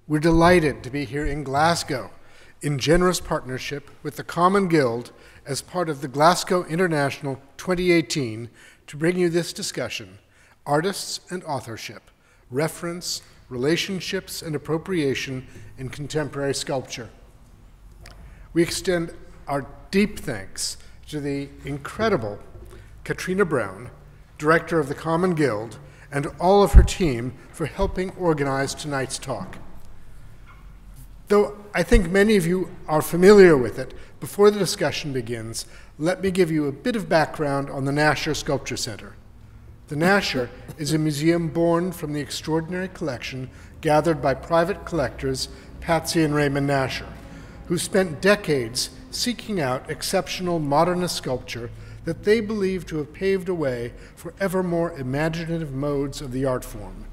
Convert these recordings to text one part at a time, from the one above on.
We're delighted to be here in Glasgow in generous partnership with the Common Guild as part of the Glasgow International 2018 to bring you this discussion, Artists and Authorship, Reference, Relationships and Appropriation in Contemporary Sculpture. We extend our deep thanks to the incredible Katrina Brown, Director of the Common Guild, and all of her team for helping organize tonight's talk. Though I think many of you are familiar with it, before the discussion begins, let me give you a bit of background on the Nasher Sculpture Center. The Nasher is a museum born from the extraordinary collection gathered by private collectors Patsy and Raymond Nasher, who spent decades seeking out exceptional modernist sculpture that they believe to have paved a way for ever more imaginative modes of the art form.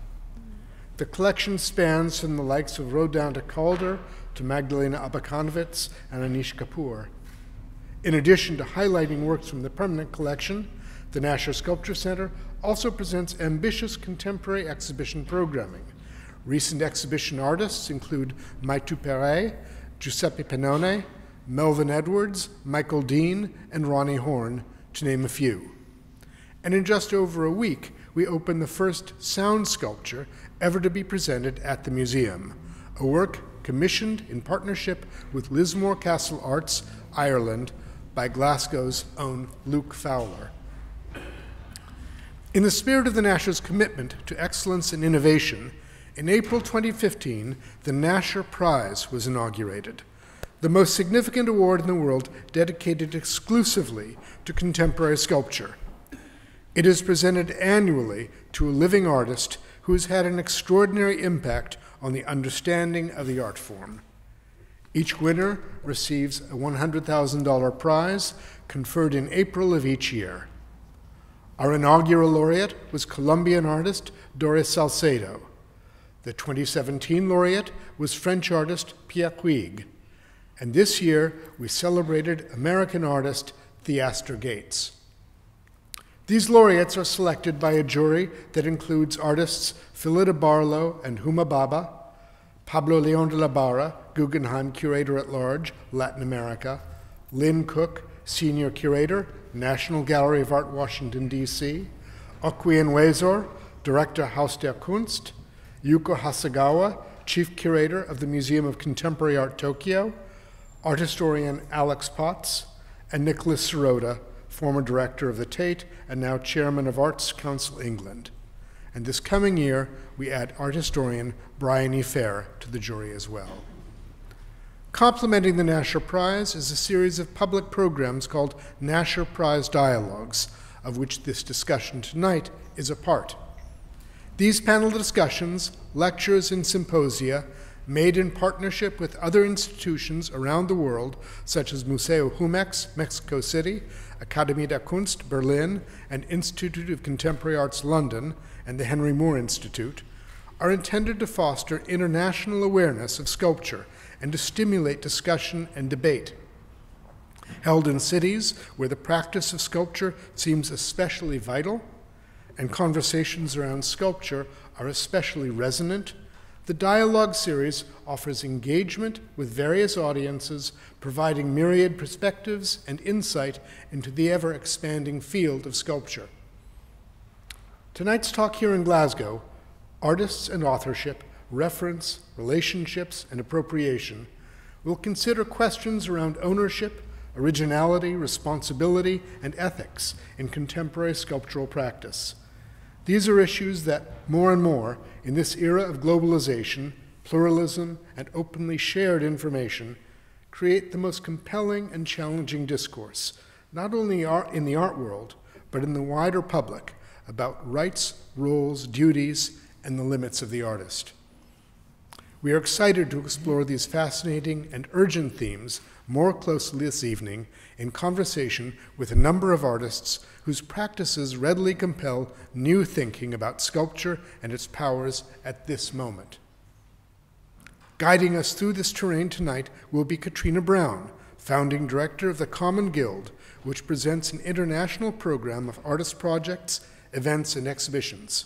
The collection spans from the likes of Rodin de Calder to Magdalena Abakanowicz and Anish Kapoor. In addition to highlighting works from the permanent collection, the Nasher Sculpture Center also presents ambitious contemporary exhibition programming. Recent exhibition artists include Maitu Perret, Giuseppe Pennone, Melvin Edwards, Michael Dean, and Ronnie Horn, to name a few. And in just over a week, we open the first sound sculpture ever to be presented at the museum, a work commissioned in partnership with Lismore Castle Arts, Ireland, by Glasgow's own Luke Fowler. In the spirit of the Nasher's commitment to excellence and innovation, in April 2015, the Nasher Prize was inaugurated, the most significant award in the world dedicated exclusively to contemporary sculpture. It is presented annually to a living artist who has had an extraordinary impact on the understanding of the art form. Each winner receives a $100,000 prize conferred in April of each year. Our inaugural laureate was Colombian artist Doris Salcedo. The 2017 laureate was French artist Pierre Puig. And this year, we celebrated American artist Theaster Gates. These laureates are selected by a jury that includes artists Phillida Barlow and Huma Baba, Pablo Leon de la Barra, Guggenheim Curator at Large, Latin America, Lynn Cook, Senior Curator, National Gallery of Art, Washington, D.C., Okwien Wezor, Director Haus der Kunst, Yuko Hasegawa, Chief Curator of the Museum of Contemporary Art, Tokyo, art historian Alex Potts, and Nicholas Sirota, former director of the Tate and now chairman of Arts Council England. And this coming year, we add art historian Brian E. Fair to the jury as well. Complementing the Nasher Prize is a series of public programs called Nasher Prize Dialogues, of which this discussion tonight is a part. These panel discussions, lectures, and symposia, made in partnership with other institutions around the world, such as Museo Jumex, Mexico City, Akademie der Kunst, Berlin, and Institute of Contemporary Arts, London, and the Henry Moore Institute, are intended to foster international awareness of sculpture and to stimulate discussion and debate. Held in cities where the practice of sculpture seems especially vital, and conversations around sculpture are especially resonant, the dialogue series offers engagement with various audiences, providing myriad perspectives and insight into the ever-expanding field of sculpture. Tonight's talk here in Glasgow, Artists and Authorship, Reference, Relationships, and Appropriation, will consider questions around ownership, originality, responsibility, and ethics in contemporary sculptural practice. These are issues that, more and more, in this era of globalization, pluralism, and openly shared information, create the most compelling and challenging discourse, not only in the art world, but in the wider public, about rights, roles, duties, and the limits of the artist. We are excited to explore these fascinating and urgent themes more closely this evening in conversation with a number of artists whose practices readily compel new thinking about sculpture and its powers at this moment. Guiding us through this terrain tonight will be Katrina Brown, founding director of the Common Guild, which presents an international program of artist projects, events, and exhibitions.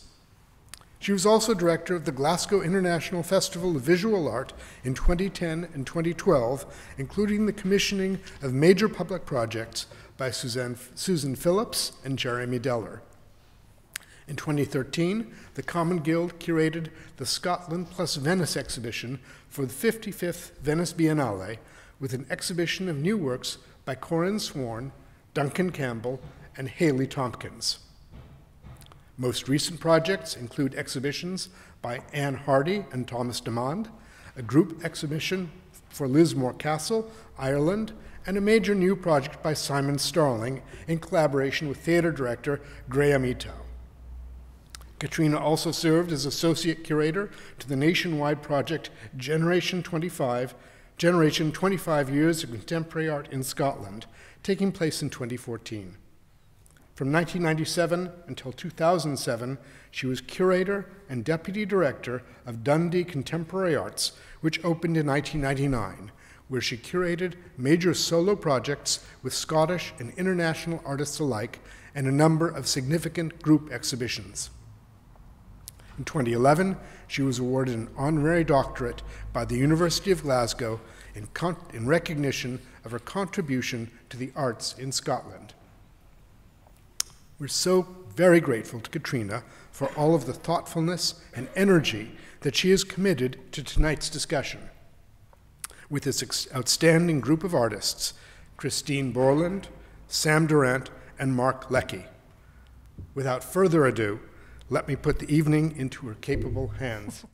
She was also director of the Glasgow International Festival of Visual Art in 2010 and 2012, including the commissioning of major public projects by Susan Phillips and Jeremy Deller. In 2013, the Common Guild curated the Scotland plus Venice exhibition for the 55th Venice Biennale, with an exhibition of new works by Corinne Sworn, Duncan Campbell, and Hayley Tompkins. Most recent projects include exhibitions by Anne Hardy and Thomas Demond, a group exhibition for Lismore Castle, Ireland, and a major new project by Simon Starling in collaboration with theatre director Graham Ito. Katrina also served as associate curator to the nationwide project Generation 25 Years of Contemporary Art in Scotland, taking place in 2014. From 1997 until 2007, she was curator and deputy director of Dundee Contemporary Arts, which opened in 1999, where she curated major solo projects with Scottish and international artists alike and a number of significant group exhibitions. In 2011, she was awarded an honorary doctorate by the University of Glasgow in recognition of her contribution to the arts in Scotland. We're so very grateful to Katrina for all of the thoughtfulness and energy that she has committed to tonight's discussion. With this outstanding group of artists, Christine Borland, Sam Durant, and Mark Leckey. Without further ado, let me put the evening into her capable hands.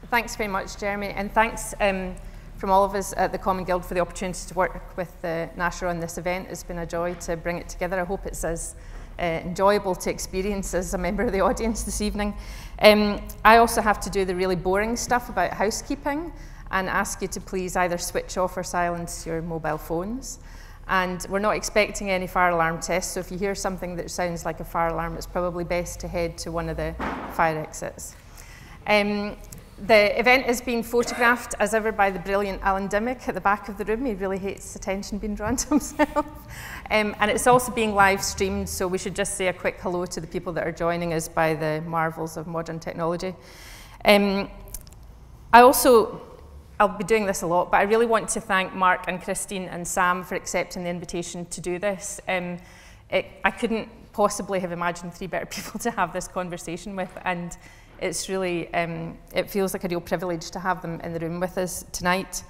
Thanks very much, Jeremy, and thanks from all of us at the Common Guild for the opportunity to work with Nasher on this event. It's been a joy to bring it together. I hope it's as enjoyable to experience as a member of the audience this evening. I also have to do the really boring stuff about housekeeping and ask you to please either switch off or silence your mobile phones. And we're not expecting any fire alarm tests, so if you hear something that sounds like a fire alarm, it's probably best to head to one of the fire exits. The event is being photographed, as ever, by the brilliant Alan Dimmick at the back of the room. He really hates attention being drawn to himself. And it's also being live streamed, so we should just say a quick hello to the people that are joining us by the marvels of modern technology. I'll be doing this a lot, but I really want to thank Mark and Christine and Sam for accepting the invitation to do this. I couldn't possibly have imagined 3 better people to have this conversation with, and it's really, it feels like a real privilege to have them in the room with us tonight.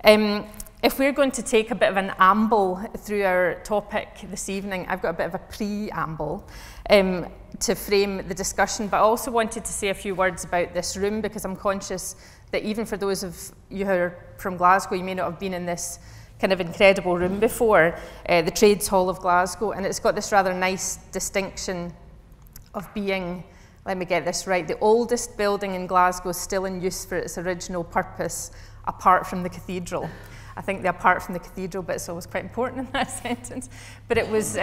If we're going to take a bit of an amble through our topic this evening, I've got a bit of a preamble to frame the discussion, but I also wanted to say a few words about this room, because I'm conscious that even for those of you who are from Glasgow, you may not have been in this kind of incredible room before, the Trades Hall of Glasgow, and it's got this rather nice distinction of being, let me get this right, the oldest building in Glasgow still in use for its original purpose, apart from the cathedral. I think the apart from the cathedral bit's always quite important in that sentence. But it was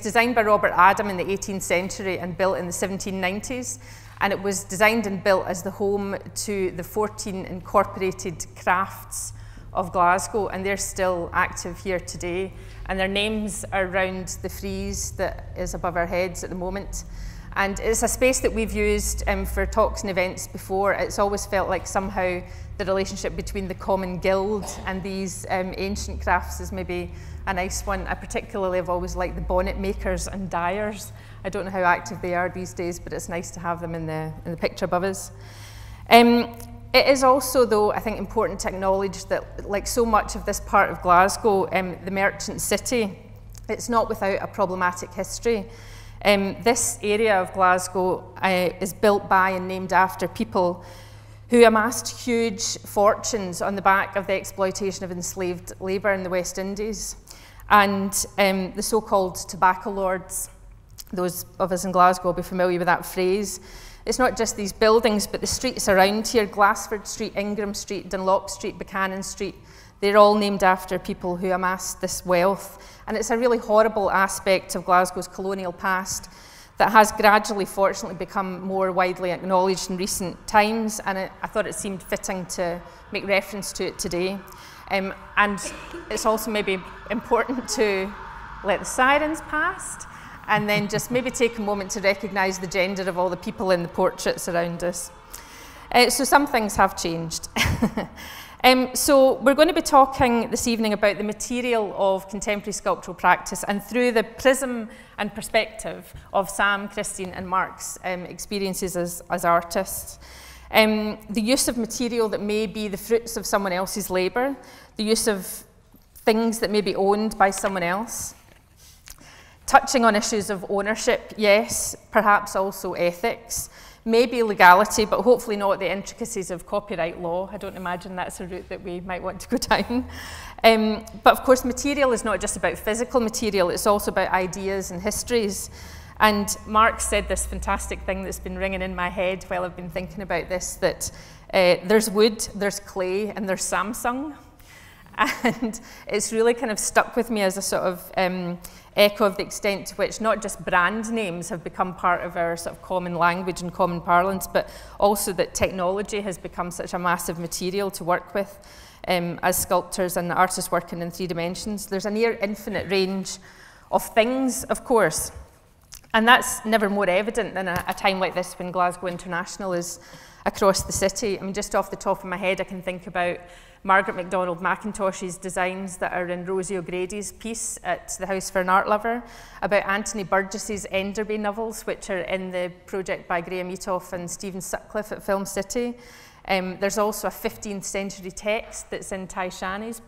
designed by Robert Adam in the 18th century and built in the 1790s. And it was designed and built as the home to the 14 incorporated crafts of Glasgow, and they're still active here today. And their names are around the frieze that is above our heads at the moment. And it's a space that we've used for talks and events before. It's always felt like somehow the relationship between the Common Guild and these ancient crafts is maybe a nice one. I particularly have always liked the bonnet makers and dyers. I don't know how active they are these days, but it's nice to have them in the picture above us. It is also, though, I think important to acknowledge that, like so much of this part of Glasgow, the merchant city, it's not without a problematic history. This area of Glasgow is built by and named after people who amassed huge fortunes on the back of the exploitation of enslaved labour in the West Indies. And the so-called tobacco lords, those of us in Glasgow will be familiar with that phrase. It's not just these buildings, but the streets around here, Glassford Street, Ingram Street, Dunlop Street, Buchanan Street, they're all named after people who amassed this wealth. And it's a really horrible aspect of Glasgow's colonial past that has gradually, fortunately, become more widely acknowledged in recent times, and I thought it seemed fitting to make reference to it today. And it's also maybe important to let the sirens past and then just maybe take a moment to recognise the gender of all the people in the portraits around us. So some things have changed. So we're going to be talking this evening about the material of contemporary sculptural practice and through the prism and perspective of Sam, Christine and Mark's experiences as artists. The use of material that may be the fruits of someone else's labour, the use of things that may be owned by someone else, touching on issues of ownership, yes, perhaps also ethics, maybe legality, but hopefully not the intricacies of copyright law. I don't imagine that's a route that we might want to go down. But of course, material is not just about physical material, it's also about ideas and histories. And Mark said this fantastic thing that's been ringing in my head while I've been thinking about this, that there's wood, there's clay, and there's Samsung. And it's really kind of stuck with me as a sort of echo of the extent to which not just brand names have become part of our sort of common language and common parlance, but also that technology has become such a massive material to work with as sculptors and artists working in 3 dimensions. There's a near infinite range of things, of course, and that's never more evident than a time like this when Glasgow International is across the city. I mean, just off the top of my head, I can think about Margaret MacDonald Mackintosh's designs that are in Rosie O'Grady's piece at the House for an Art Lover, about Anthony Burgess's Enderby novels, which are in the project by Graham Eatough and Stephen Sutcliffe at Film City. There's also a 15th century text that's in Ty Shanney's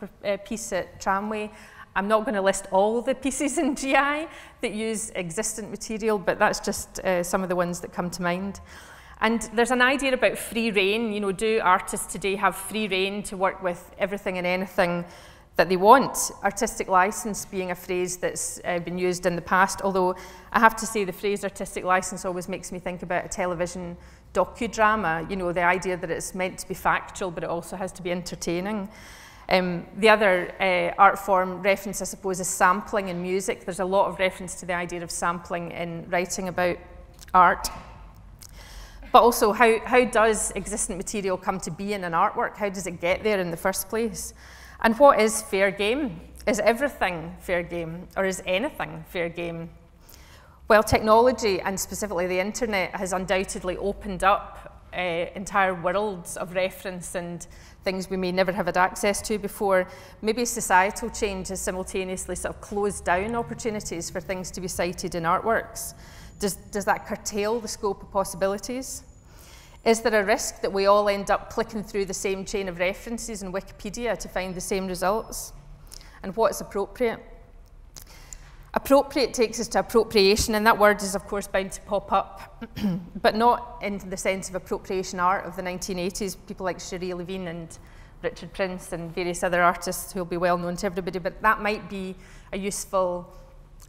piece at Tramway. I'm not going to list all the pieces in GI that use existent material, but that's just some of the ones that come to mind. And there's an idea about free rein. You know, do artists today have free rein to work with everything and anything that they want? Artistic license being a phrase that's been used in the past, although I have to say the phrase artistic license always makes me think about a television docudrama, you know, the idea that it's meant to be factual, but it also has to be entertaining. The other art form reference, I suppose, is sampling in music. There's a lot of reference to the idea of sampling in writing about art. But also, how does existent material come to be in an artwork? How does it get there in the first place? And what is fair game? Is everything fair game, or is anything fair game? Well, technology, and specifically the internet, has undoubtedly opened up entire worlds of reference and things we may never have had access to before. Maybe societal change has simultaneously sort of closed down opportunities for things to be cited in artworks. Does that curtail the scope of possibilities? Is there a risk that we all end up clicking through the same chain of references in Wikipedia to find the same results? And what is appropriate? Appropriate takes us to appropriation, and that word is of course bound to pop up, but not in the sense of appropriation art of the 1980s, people like Cherie Levine and Richard Prince and various other artists who will be well known to everybody, but that might be a useful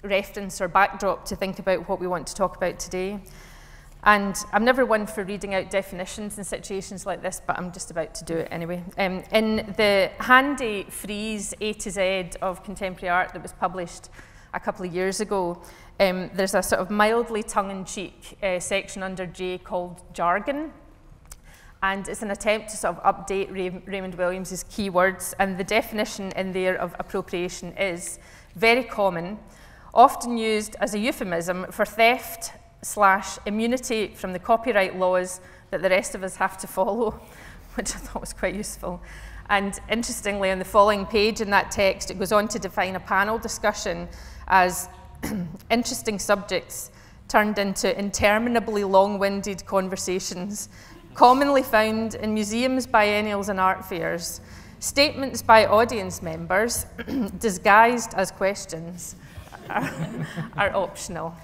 reference or backdrop to think about what we want to talk about today. And I'm never one for reading out definitions in situations like this, but I'm just about to do it anyway. In the handy frieze A to Z of contemporary art that was published a couple of years ago, there's a sort of mildly tongue-in-cheek section under J called jargon. And it's an attempt to sort of update Raymond Williams's keywords. And the definition in there of appropriation is very common, often used as a euphemism for theft / immunity from the copyright laws that the rest of us have to follow, which I thought was quite useful. And interestingly, on the following page in that text, it goes on to define a panel discussion as interesting subjects turned into interminably long-winded conversations, commonly found in museums, biennials, and art fairs. Statements by audience members, disguised as questions, are optional.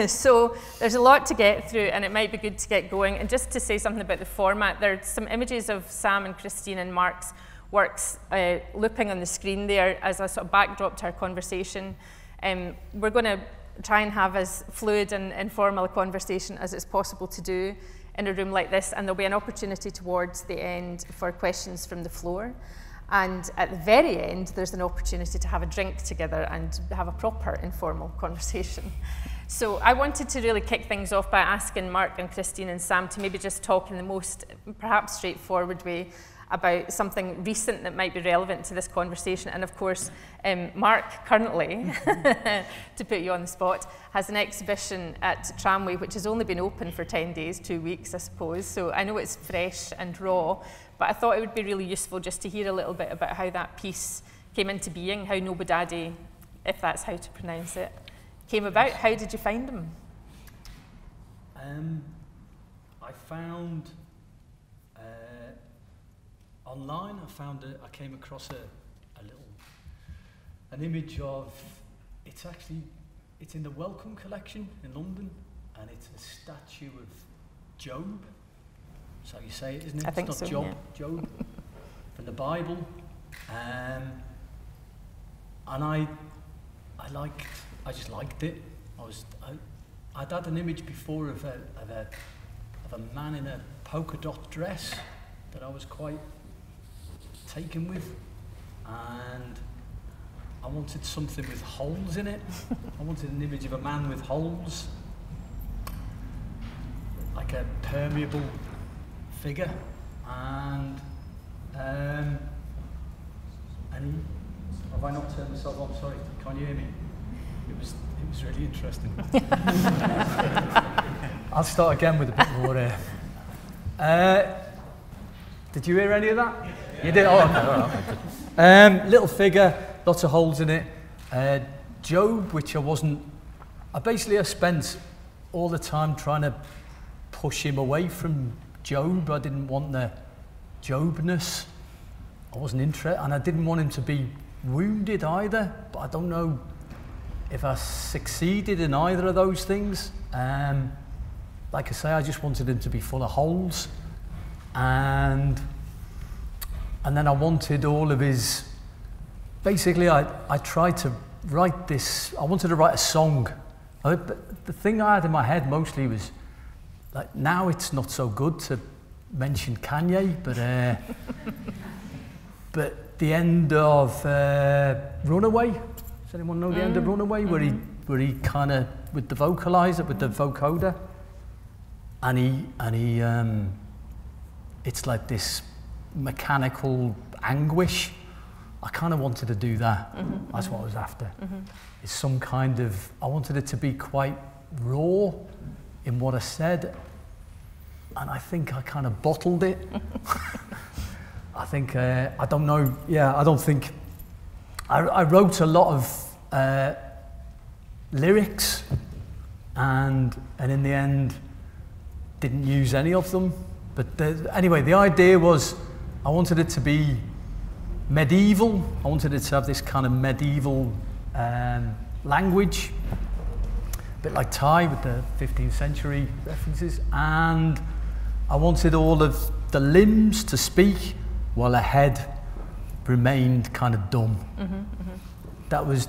So there's a lot to get through, and it might be good to get going. And just to say something about the format, there are some images of Sam and Christine and Mark's works looping on the screen there as a sort of backdrop to our conversation. We're going to try and have as fluid and informal a conversation as it's possible to do in a room like this, and there'll be an opportunity towards the end for questions from the floor. And at the very end, there's an opportunity to have a drink together and have a proper informal conversation. So I wanted to really kick things off by asking Mark and Christine and Sam to maybe just talk in the most perhaps straightforward way about something recent that might be relevant to this conversation. And of course, Mark currently, to put you on the spot, has an exhibition at Tramway, which has only been open for 10 days, 2 weeks, I suppose. So I know it's fresh and raw, but I thought it would be really useful just to hear a little bit about how that piece came into being, how Nobodaddy, if that's how to pronounce it, came about. How did you find them? I found online. I came across an image of. It's in the Wellcome collection in London, and it's a statue of Job. That's how you say it, isn't it? I think it's not so, Job. yeah. Job from the Bible, and I just liked it. I'd had an image before of a man in a polka dot dress that I was quite taken with, and I wanted something with holes in it. I wanted an image of a man with holes, like a permeable figure, and have I not turned myself on? Sorry, can't you hear me? It was really interesting. I'll start again with a bit more. Did you hear any of that? Yeah. You did? Oh, okay. All right. Little figure, lots of holes in it. Job, which I spent all the time trying to push him away from Job. I didn't want the Jobness. I wasn't interested, and I didn't want him to be wounded either, but I don't know if I succeeded in either of those things. Like I say, I just wanted him to be full of holes, and then I wanted all of his. Basically, I tried to write this. I wanted to write a song. The thing I had in my head mostly was like, now it's not so good to mention Kanye, but the end of Runaway. Does anyone know the end of Runaway, where he kind of with the vocalizer, with the vocoder, and he it's like this mechanical anguish. I kind of wanted to do that. That's what I was after. It's some kind of. I wanted it to be quite raw in what I said, and I think I kind of bottled it. I think I don't know. Yeah, I don't think. I wrote a lot of lyrics, and in the end, didn't use any of them. But anyway, the idea was I wanted it to be medieval. I wanted it to have this kind of medieval language, a bit like Thai with the 15th century references, and I wanted all of the limbs to speak while a head remained kind of dumb. That was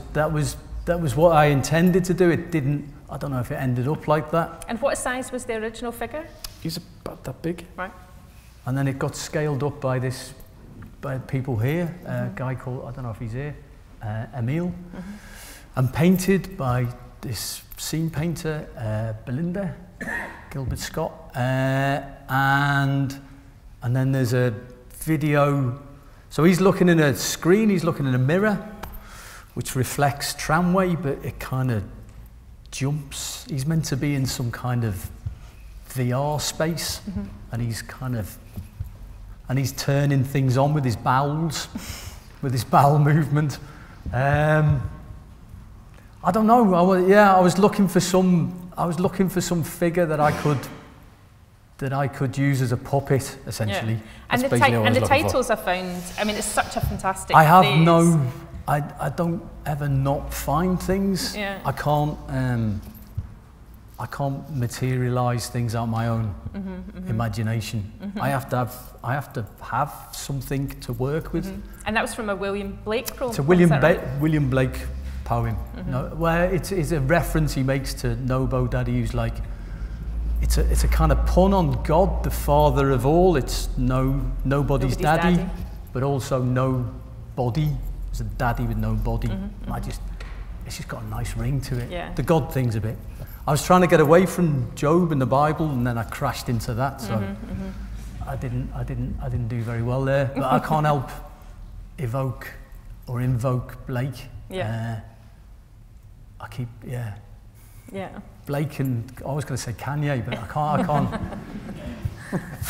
what I intended to do. It didn't. I don't know if it ended up like that. And what size was the original figure? He's about that big. Right. And then it got scaled up by people here. A guy called, I don't know if he's here, Emil, and painted by this scene painter, Belinda Gilbert Scott, and then there's a video. So he's looking in a screen, he's looking in a mirror, which reflects Tramway, but it kind of jumps. He's meant to be in some kind of VR space, and he's turning things on with his bowels, with his bowel movement. I don't know. I was looking for some figure that I could use as a puppet, essentially. Yeah. And the titles I found. I mean, it's such a fantastic. I have phrase. I don't ever not find things. Yeah. I can't materialize things out of my own imagination. I have to have something to work with. And that was from a William Blake poem. It's a William Blake poem. No, where it's a reference he makes to Nobodaddy, who's like, it's a kind of pun on God, the father of all. It's nobody's daddy, but also no body. It's a daddy with no body. It's just got a nice ring to it. Yeah. The God thing's a bit. I was trying to get away from Job and the Bible, and then I crashed into that. So I didn't do very well there, but I can't help invoke Blake. Yeah. I keep, yeah. Yeah. Blake and, I was going to say Kanye, but I can't.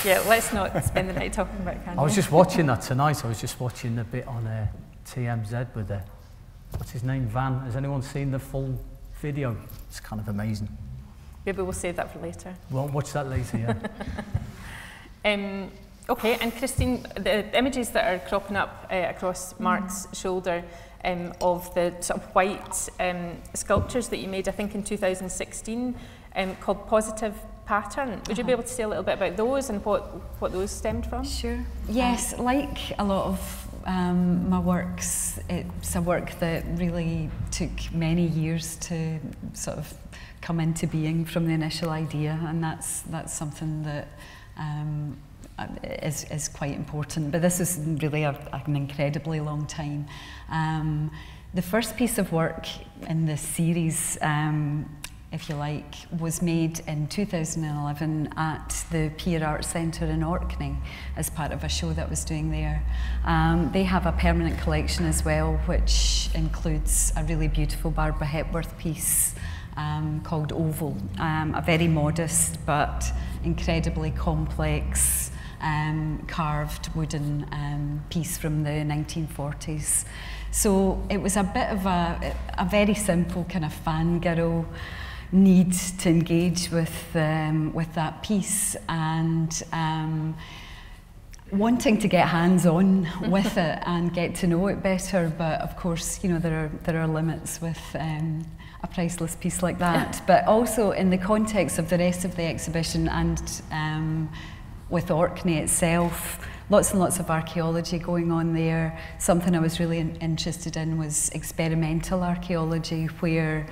Yeah, let's not spend the night talking about Kanye. I was just watching that tonight. I was just watching a bit on TMZ with what's his name, Van. Has anyone seen the full video? It's kind of amazing. Maybe we'll save that for later. We'll watch that later, yeah. Okay, and Christine, the images that are cropping up across Mark's shoulder of the sort of white sculptures that you made, I think in 2016, called Positive Pattern. Would you be able to say a little bit about those and what those stemmed from? Sure. Yes, like a lot of my works, it's a work that really took many years to sort of come into being from the initial idea, and that's something that is quite important. But this is really an incredibly long time. The first piece of work in this series, if you like, was made in 2011 at the Pier Art Centre in Orkney as part of a show that I was doing there. They have a permanent collection as well, which includes a really beautiful Barbara Hepworth piece called Oval, a very modest but incredibly complex carved wooden piece from the 1940s. So it was a bit of a very simple kind of fangirl need to engage with that piece, and wanting to get hands-on with it and get to know it better. But of course, you know, there are limits with a priceless piece like that. But also in the context of the rest of the exhibition and with Orkney itself, lots and lots of archaeology going on there. Something I was really interested in was experimental archaeology, where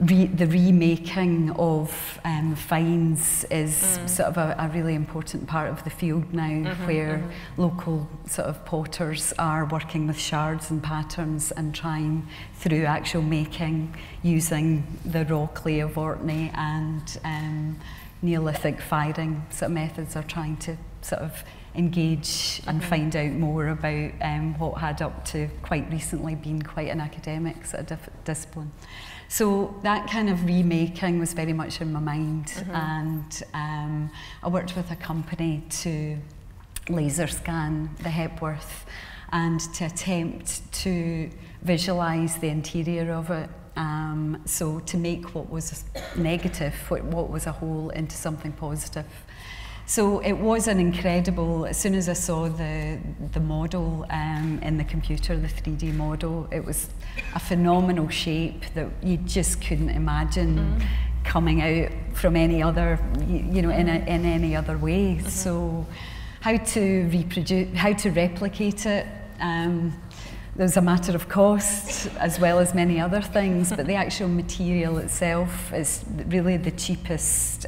the remaking of finds is sort of a really important part of the field now, where local sort of potters are working with shards and patterns and trying through actual making, using the raw clay of Orkney and Neolithic firing sort of methods, are trying to sort of engage and find out more about what had up to quite recently been quite an academic sort of discipline. So that kind of remaking was very much in my mind, and I worked with a company to laser scan the Hepworth and to attempt to visualise the interior of it. So to make what was negative, what was a whole, into something positive. So it was an incredible, as soon as I saw the model in the computer, the 3D model, it was a phenomenal shape that you just couldn't imagine coming out from any other, you know, in any other way. So how to reproduce, how to replicate it, there's a matter of cost as well as many other things, but the actual material itself is really the cheapest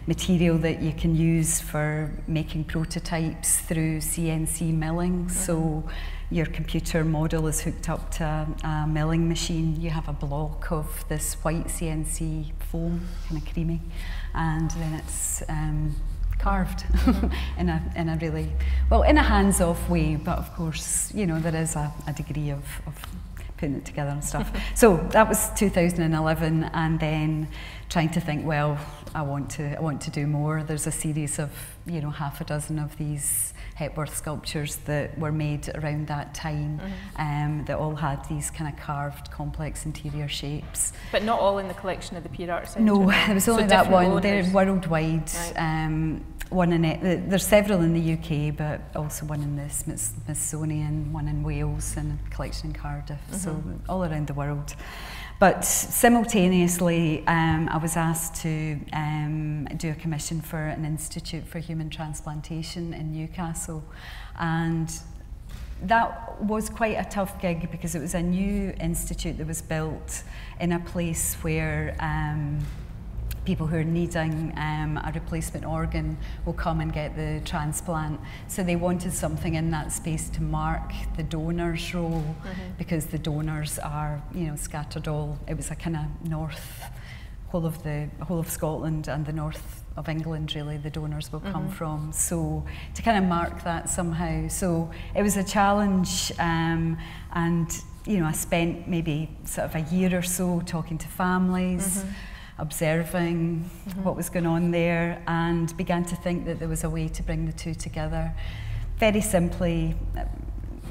material that you can use for making prototypes through CNC milling. So your computer model is hooked up to a milling machine. You have a block of this white CNC foam, kind of creamy, and then it's carved in a really, well, in a hands-off way, but of course, you know, there is a degree of putting it together and stuff. So that was 2011, and then trying to think, well, I want to do more. There's a series of, you know, half a dozen of these Hepworth sculptures that were made around that time, that all had these kind of carved, complex interior shapes. But not all in the collection of the Pier Art Centre? No, there was only that one. Owners. They're worldwide. Right. One in there's several in the UK, but also one in the Smithsonian, one in Wales, and a collection in Cardiff. So all around the world. But simultaneously, I was asked to do a commission for an Institute for Human Transplantation in Newcastle, and that was quite a tough gig because it was a new institute that was built in a place where people who are needing a replacement organ will come and get the transplant. So they wanted something in that space to mark the donor's role, because the donors are, you know, scattered all. It was a kind of whole of Scotland and the north of England, really, the donors will come from. So to kind of mark that somehow. So it was a challenge, and you know, I spent maybe sort of a year or so talking to families, observing what was going on there, and began to think that there was a way to bring the two together. Very simply,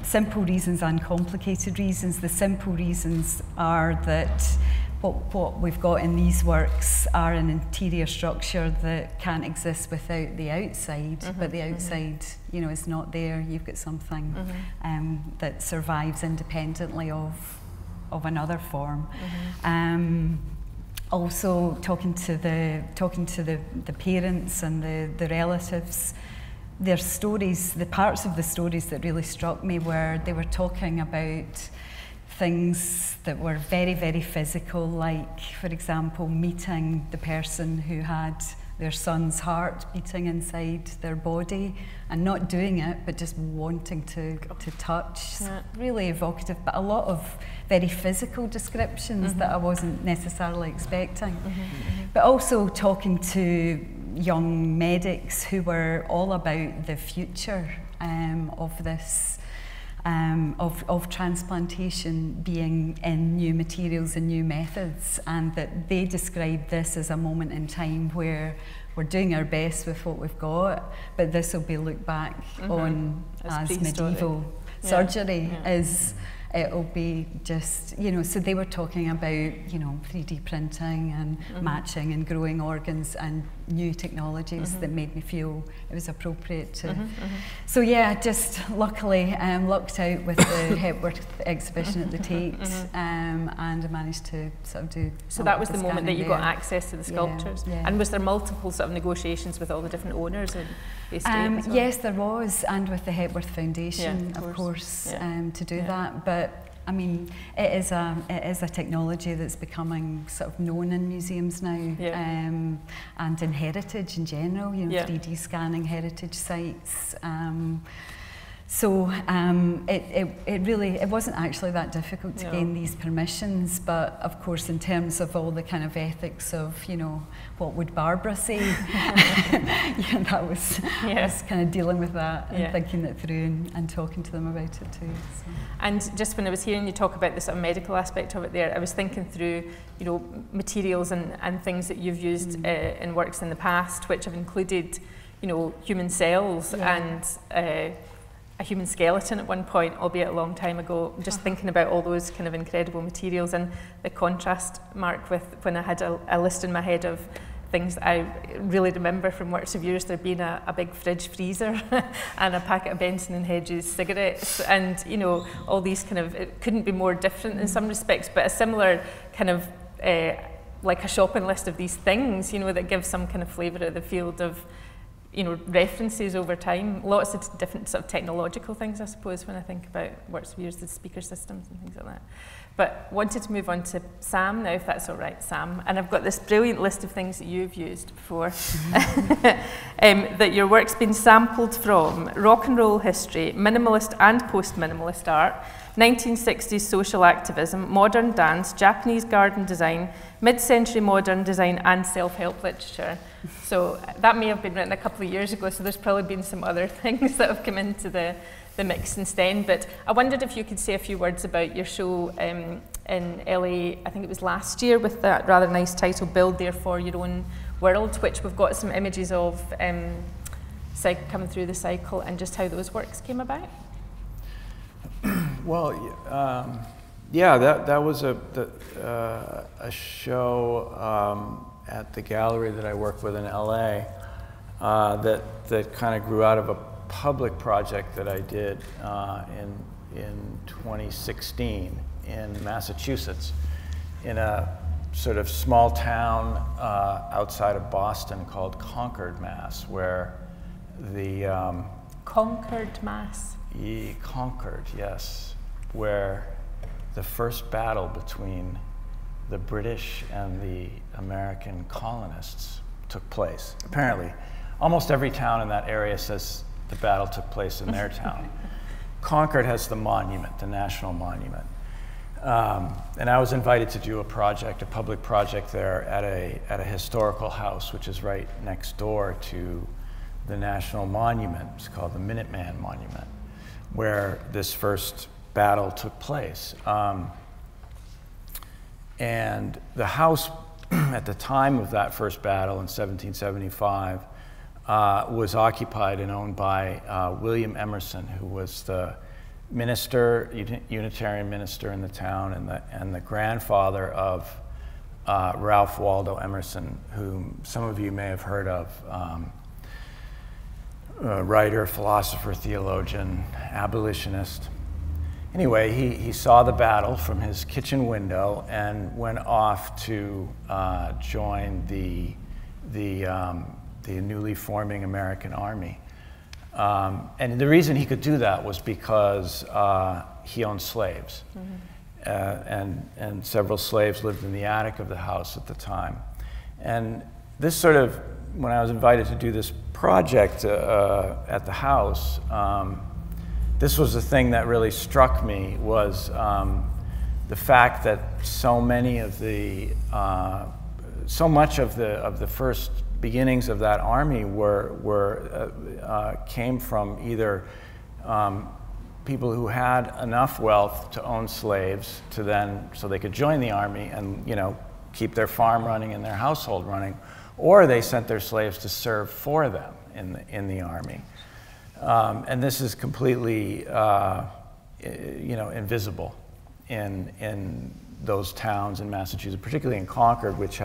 simple reasons and complicated reasons. The simple reasons are that what we've got in these works are an interior structure that can't exist without the outside, but the outside, you know, is not there. You've got something that survives independently of another form. Also, talking to the parents and the relatives, their stories, the parts of the stories that really struck me were they were talking about things that were very, very physical, like, for example, meeting the person who had their son's heart beating inside their body and not doing it, but just wanting to touch. Yeah. Really evocative, but a lot of very physical descriptions that I wasn't necessarily expecting. But also talking to young medics who were all about the future of this, of transplantation being in new materials and new methods, and that they described this as a moment in time where we're doing our best with what we've got, but this will be looked back on as medieval surgery, as it'll be just, you know, so they were talking about, you know, 3D printing and matching and growing organs and new technologies that made me feel it was appropriate to. So yeah, just luckily lucked out with the Hepworth exhibition at the Tate, and I managed to sort of do. So that was the moment that you got access to the sculptures. And was there multiple sort of negotiations with all the different owners and the estate as well? Yes, there was, and with the Hepworth Foundation, of course, to do that. But I mean, it is a technology that's becoming sort of known in museums now, and in heritage in general. You know, 3D scanning heritage sites. So it wasn't actually that difficult to gain these permissions, but of course, in terms of all the kind of ethics of, you know, what would Barbara say, that was kind of dealing with that and thinking it through and talking to them about it too. So. And just when I was hearing you talk about the sort of medical aspect of it there, I was thinking through, you know, materials and things that you've used in works in the past, which have included, you know, human cells and a human skeleton at one point, albeit a long time ago. Just thinking about all those kind of incredible materials and the contrast, Mark, with when I had a list in my head of things that I really remember from works of yours, there being a big fridge freezer and a packet of Benson and Hedges cigarettes, and, you know, all these kind of, it couldn't be more different in some respects, but a similar kind of like a shopping list of these things, you know, that gives some kind of flavour of the field of, you know, references over time. Lots of different sort of technological things, I suppose, when I think about works of yours, the speaker systems and things like that. But wanted to move on to Sam now, if that's all right, Sam. And I've got this brilliant list of things that you've used before, that your work's been sampled from: rock and roll history, minimalist and post-minimalist art, 1960s social activism, modern dance, Japanese garden design, mid-century modern design, and self-help literature. So that may have been written a couple of years ago, so there's probably been some other things that have come into the mix since then. But I wondered if you could say a few words about your show in LA, I think it was last year, with that rather nice title, Build Therefore Your Own World, which we've got some images of coming through the cycle, and just how those works came about. Well, yeah, that was a show at the gallery that I work with in LA that kind of grew out of a public project that I did in 2016 in Massachusetts, in a sort of small town outside of Boston called Concord, Mass, where the Concord, Mass. Concord, yes, where the first battle between the British and the American colonists took place. Apparently, almost every town in that area says the battle took place in their town. Concord has the monument, the national monument. And I was invited to do a project, a public project there at a historical house, which is right next door to the national monument. It's called the Minuteman Monument, where this first battle took place. And the house at the time of that first battle in 1775 was occupied and owned by William Emerson, who was the minister, Unitarian minister in the town, and the grandfather of Ralph Waldo Emerson, whom some of you may have heard of, writer, philosopher, theologian, abolitionist. Anyway, he saw the battle from his kitchen window and went off to join the newly forming American Army. And the reason he could do that was because he owned slaves. And several slaves lived in the attic of the house at the time. And this sort of, when I was invited to do this project at the house, this was the thing that really struck me, was the fact that so much of the first beginnings of that army came from either people who had enough wealth to own slaves so they could join the army and, you know, keep their farm running and their household running, or they sent their slaves to serve for them in the army. And this is completely, you know, invisible in those towns in Massachusetts, particularly in Concord, which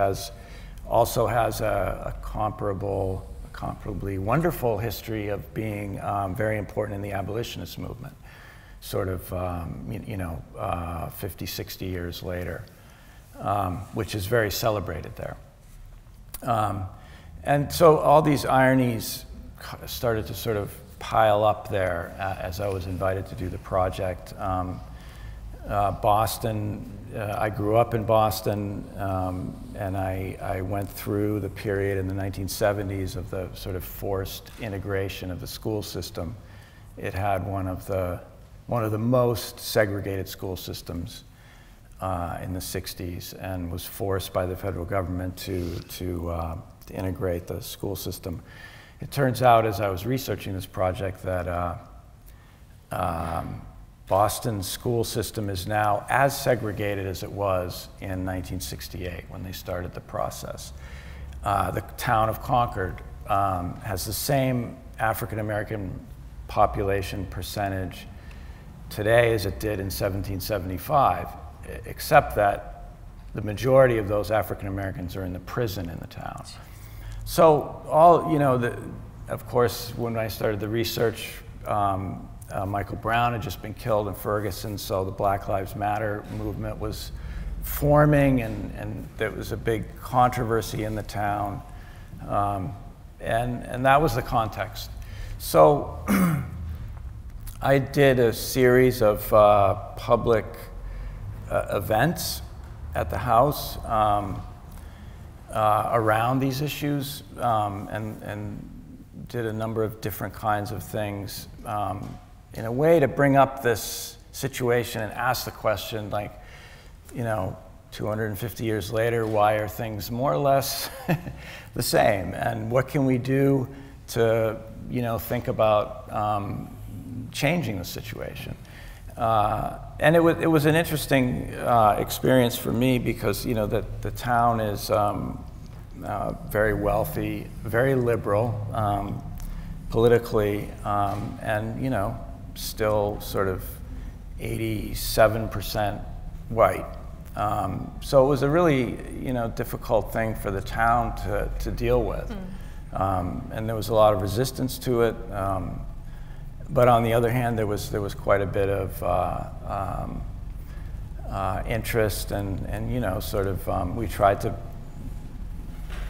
also has a comparably wonderful history of being very important in the abolitionist movement, sort of, 50, 60 years later, which is very celebrated there. And so all these ironies started to sort of pile up there as I was invited to do the project. Boston, I grew up in Boston, and I went through the period in the 1970s of the sort of forced integration of the school system. It had one of the most segregated school systems in the 60s, and was forced by the federal government to integrate the school system. It turns out, as I was researching this project, that Boston's school system is now as segregated as it was in 1968 when they started the process. The town of Concord has the same African American population percentage today as it did in 1775, except that the majority of those African Americans are in the prison in the town. So of course, when I started the research, Michael Brown had just been killed in Ferguson, so the Black Lives Matter movement was forming, and there was a big controversy in the town, and that was the context. So I did a series of public events at the house around these issues, and did a number of different kinds of things in a way to bring up this situation and ask the question, like, 250 years later, why are things more or less the same? And what can we do to, think about changing the situation? And it was an interesting experience for me because, the town is very wealthy, very liberal politically, and, still sort of 87% white. So it was a really, difficult thing for the town to deal with. And there was a lot of resistance to it. But on the other hand, there was quite a bit of interest, and sort of we tried to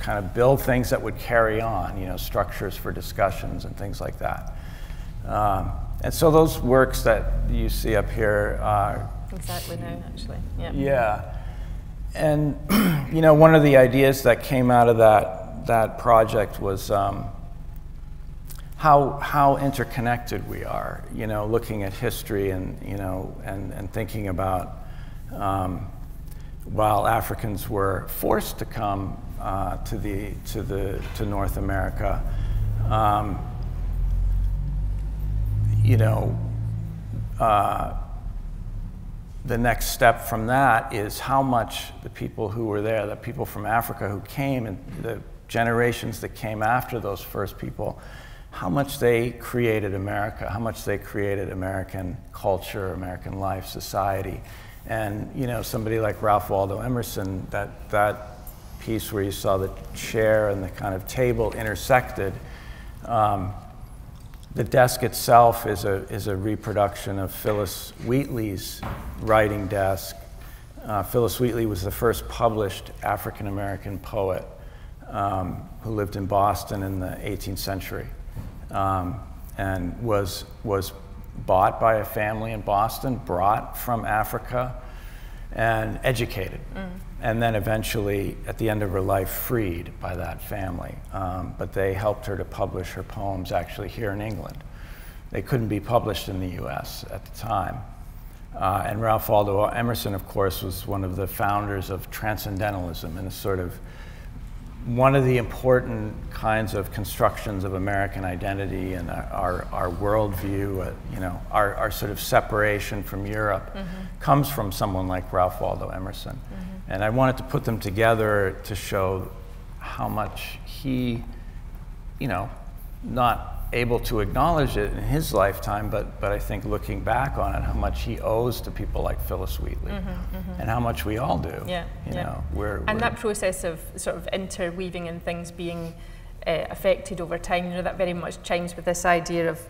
kind of build things that would carry on, structures for discussions and things like that. And so those works that you see up here are exactly now, actually. Yeah. Yeah, and one of the ideas that came out of that project was how interconnected we are. Looking at history and and thinking about while Africans were forced to come to North America, the next step from that is how much the people who were there, the people from Africa who came, and the generations that came after those first people, how much they created America, how much they created American culture, American life, society. And somebody like Ralph Waldo Emerson, that piece where you saw the chair and the kind of table intersected, the desk itself is a reproduction of Phyllis Wheatley's writing desk. Phyllis Wheatley was the first published African-American poet who lived in Boston in the 18th century, and was bought by a family in Boston, brought from Africa, and educated. And then eventually, at the end of her life, freed by that family. But they helped her to publish her poems actually here in England. They couldn't be published in the US at the time. And Ralph Waldo Emerson, of course, was one of the founders of transcendentalism, and a sort of one of the important kinds of constructions of American identity and our worldview, our sort of separation from Europe, comes from someone like Ralph Waldo Emerson. And I wanted to put them together to show how much he, not able to acknowledge it in his lifetime, but I think looking back on it, how much he owes to people like Phyllis Wheatley, and how much we all do. And that process of sort of interweaving and things being affected over time, that very much chimes with this idea of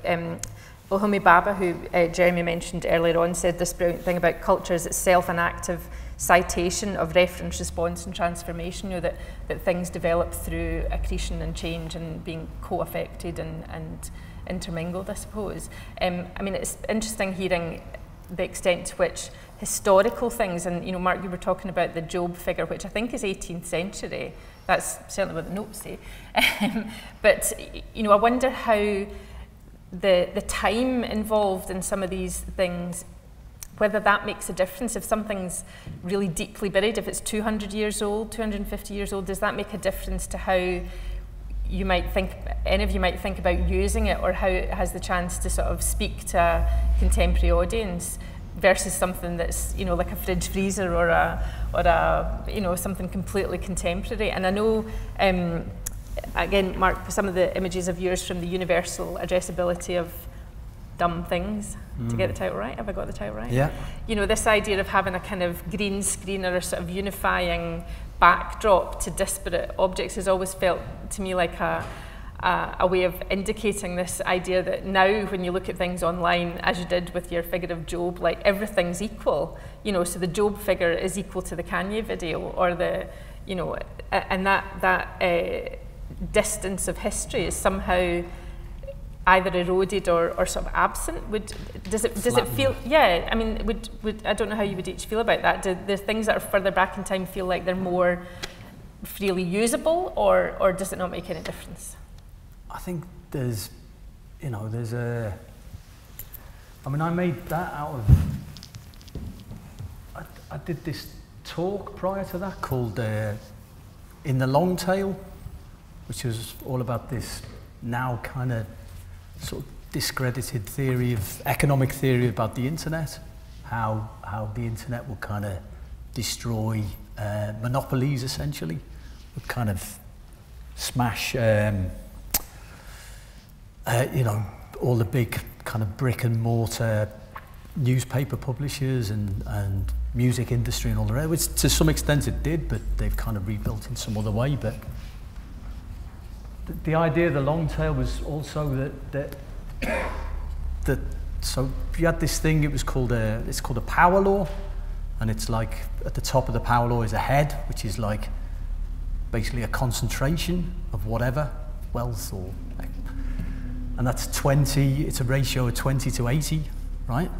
Olhomme Baba, who Jeremy mentioned earlier on, said this brilliant thing about culture is itself an active citation of reference, response and transformation, that things develop through accretion and change and being co-affected and intermingled, I suppose. It's interesting hearing the extent to which historical things, and Mark, you were talking about the Job figure, which I think is 18th century. That's certainly what the notes say. But I wonder how the time involved in some of these things, whether that makes a difference. If something's really deeply buried, if it's 200 years old, 250 years old, does that make a difference to how you might think, any of you might think about using it, or how it has the chance to sort of speak to a contemporary audience versus something that's, like a fridge freezer or a something completely contemporary? And I know, again, Mark, some of the images of yours from the universal addressability of dumb things, to get the title right. Have I got the title right? Yeah. This idea of having a kind of green screen or a sort of unifying backdrop to disparate objects has always felt to me like a way of indicating this idea that now when you look at things online, as you did with your figure of Job, like everything's equal. So the Job figure is equal to the Kanye video, or and that distance of history is somehow either eroded or sort of absent. Does it feel? Yeah, I don't know how you would each feel about that. Do the things that are further back in time feel like they're more freely usable, or does it not make any difference? I think there's a. I made that out of. I did this talk prior to that called In the Long Tail, which was all about this now kind of sort of discredited economic theory about the internet, how the internet will kind of destroy monopolies, essentially, would kind of smash all the big kind of brick and mortar newspaper publishers and music industry and all the rest, which to some extent it did, but they've kind of rebuilt in some other way. But the idea of the long tail was also that so you had this thing, it's called a power law, and it's like at the top of the power law is a head, which is like basically a concentration of whatever wealth, or and that's 20. It's a ratio of 20 to 80, right?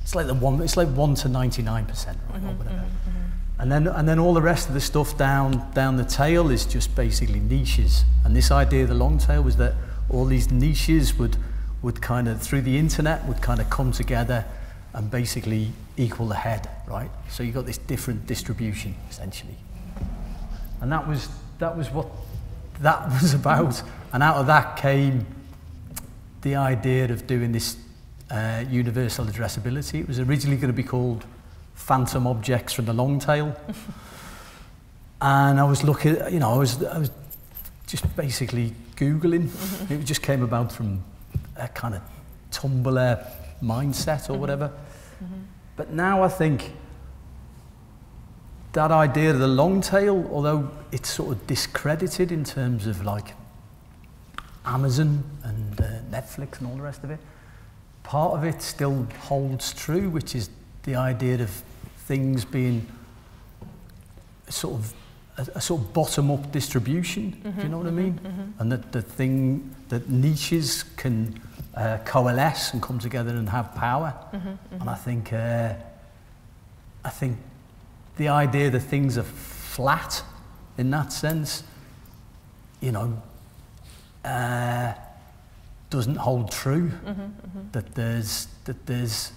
It's like 1 to 99%, right, or whatever. And then all the rest of the stuff down the tail is just basically niches. And this idea of the long tail was that all these niches would kind of, through the internet, would kind of come together and basically equal the head, right? So you've got this different distribution, essentially. And that was what that was about. And out of that came the idea of doing this universal addressability. It was originally going to be called Phantom Objects from the Long Tail. And I was looking, you know, I was just basically Googling. It just came about from a kind of Tumblr mindset or whatever. But now I think that idea of the long tail, although it's sort of discredited in terms of like Amazon and Netflix and all the rest of it, part of it still holds true, which is the idea of things being a sort of bottom-up distribution, if you know what I mean? And that niches can coalesce and come together and have power. And I think the idea that things are flat in that sense, you know, doesn't hold true. That there's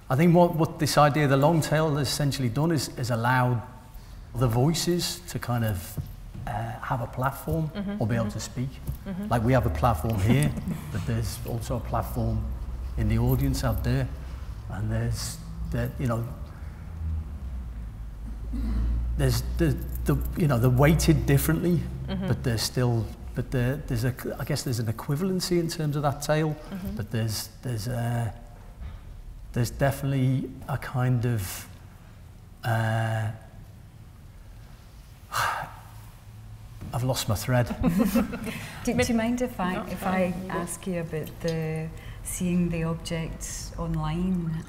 I think what this idea of the long tail has essentially done is allowed the voices to kind of have a platform or be able to speak. Like we have a platform here, but there's also a platform in the audience out there, and there's you know, there's they're weighted differently, but there's still I guess there's an equivalency in terms of that tail, but there's definitely a kind of I've lost my thread. Do you mind if I ask you about seeing the objects online?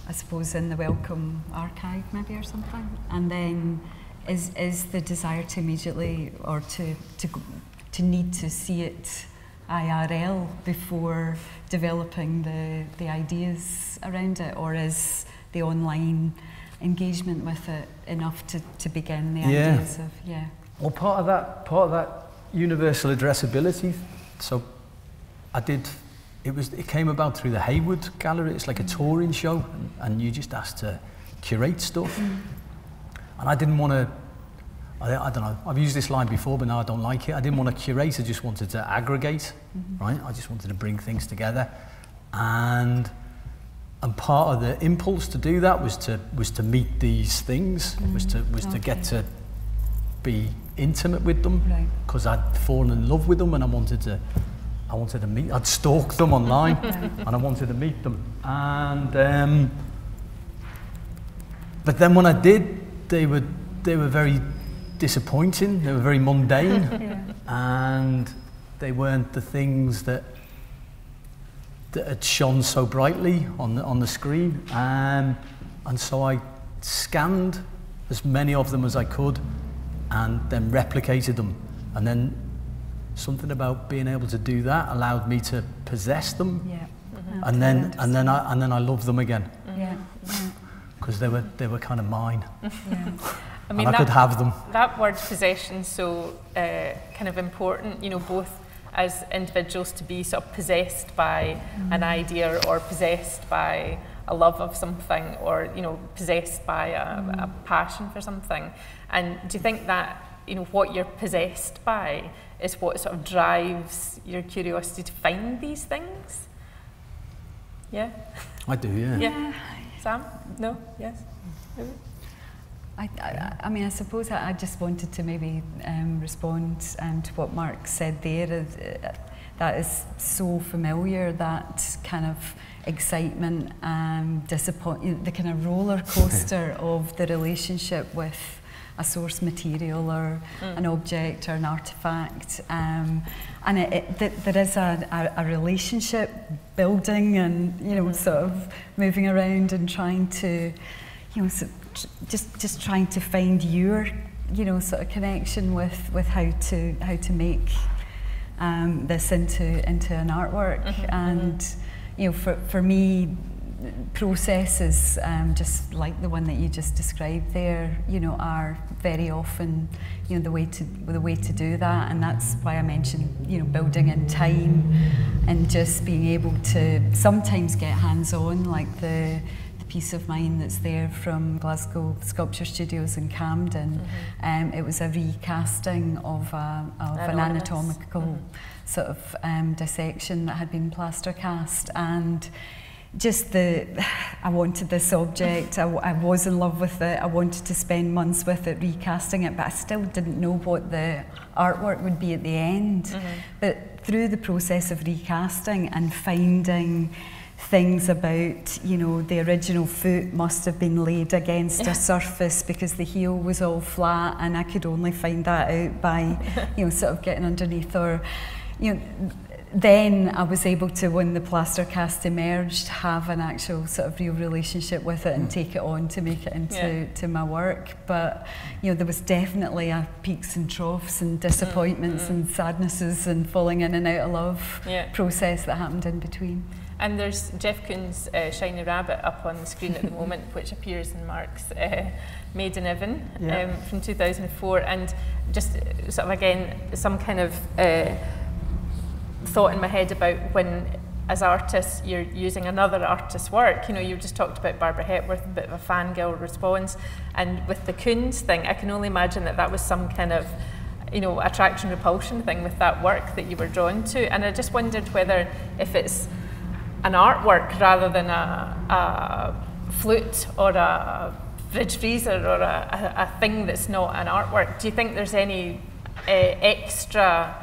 I suppose in the Welcome archive maybe or something, and then is the desire to immediately or to need to see it IRL before developing the ideas around it, or is the online engagement with it enough to begin the ideas of Well, part of that universal addressability. So it came about through the Hayward Gallery. It's like a touring show, and you just asked to curate stuff. And I didn't want to. I don't know. I've used this line before, but now I don't like it. I didn't want to curate. I just wanted to aggregate, right? I just wanted to bring things together, and part of the impulse to do that was to meet these things, was to get to be intimate with them, because I'd fallen in love with them, and I wanted to meet. I'd stalked them online, and I wanted to meet them. And but then when I did, they were very disappointing. They were very mundane, and they weren't the things that had shone so brightly on the screen. And so I scanned as many of them as I could, and then replicated them. And then something about being able to do that allowed me to possess them. And then I loved them again. Because they were kind of mine. I mean, and I could have them. That word possession, so kind of important, you know, both as individuals to be sort of possessed by an idea or possessed by a love of something, or, you know, possessed by a passion for something. And do you think that, you know, what you're possessed by is what sort of drives your curiosity to find these things? Yeah? I do, yeah. Yeah. Sam? No? Yes? Maybe? I mean, I suppose I just wanted to maybe respond to what Mark said there. That is so familiar, that kind of excitement, disappointment, the kind of roller coaster of the relationship with a source material or an object or an artifact. And there is a relationship building and, you know, sort of moving around and trying to, you know, just trying to find your, you know, sort of connection with how to make this into an artwork. And you know, for me, processes just like the one that you just described there, you know, are very often, you know, the way to do that. And that's why I mentioned, you know, building in time and just being able to sometimes get hands-on, like the piece of mine that's there from Glasgow Sculpture Studios in Camden. It was a recasting of an anatomical sort of dissection that had been plaster cast, and just I wanted this object, I was in love with it, I wanted to spend months with it, recasting it, but I still didn't know what the artwork would be at the end. But through the process of recasting and finding things about, you know, the original foot must have been laid against a surface because the heel was all flat, and I could only find that out by, you know, sort of getting underneath, or, you know, then I was able to, when the plaster cast emerged, have an actual sort of real relationship with it and take it on to make it into to my work. But, you know, there was definitely peaks and troughs and disappointments and sadnesses and falling in and out of love process that happened in between. And there's Jeff Koon's Shiny Rabbit up on the screen at the moment, which appears in Mark's Made in Evan from 2004. And just sort of, again, some kind of thought in my head about when, as artists, you're using another artist's work. You know, you just talked about Barbara Hepworth, a bit of a fangirl response. And with the Koons thing, I can only imagine that that was some kind of, you know, attraction repulsion thing with that work that you were drawn to. And I just wondered whether, if it's an artwork rather than a flute or a fridge freezer or a thing that's not an artwork, do you think there's any extra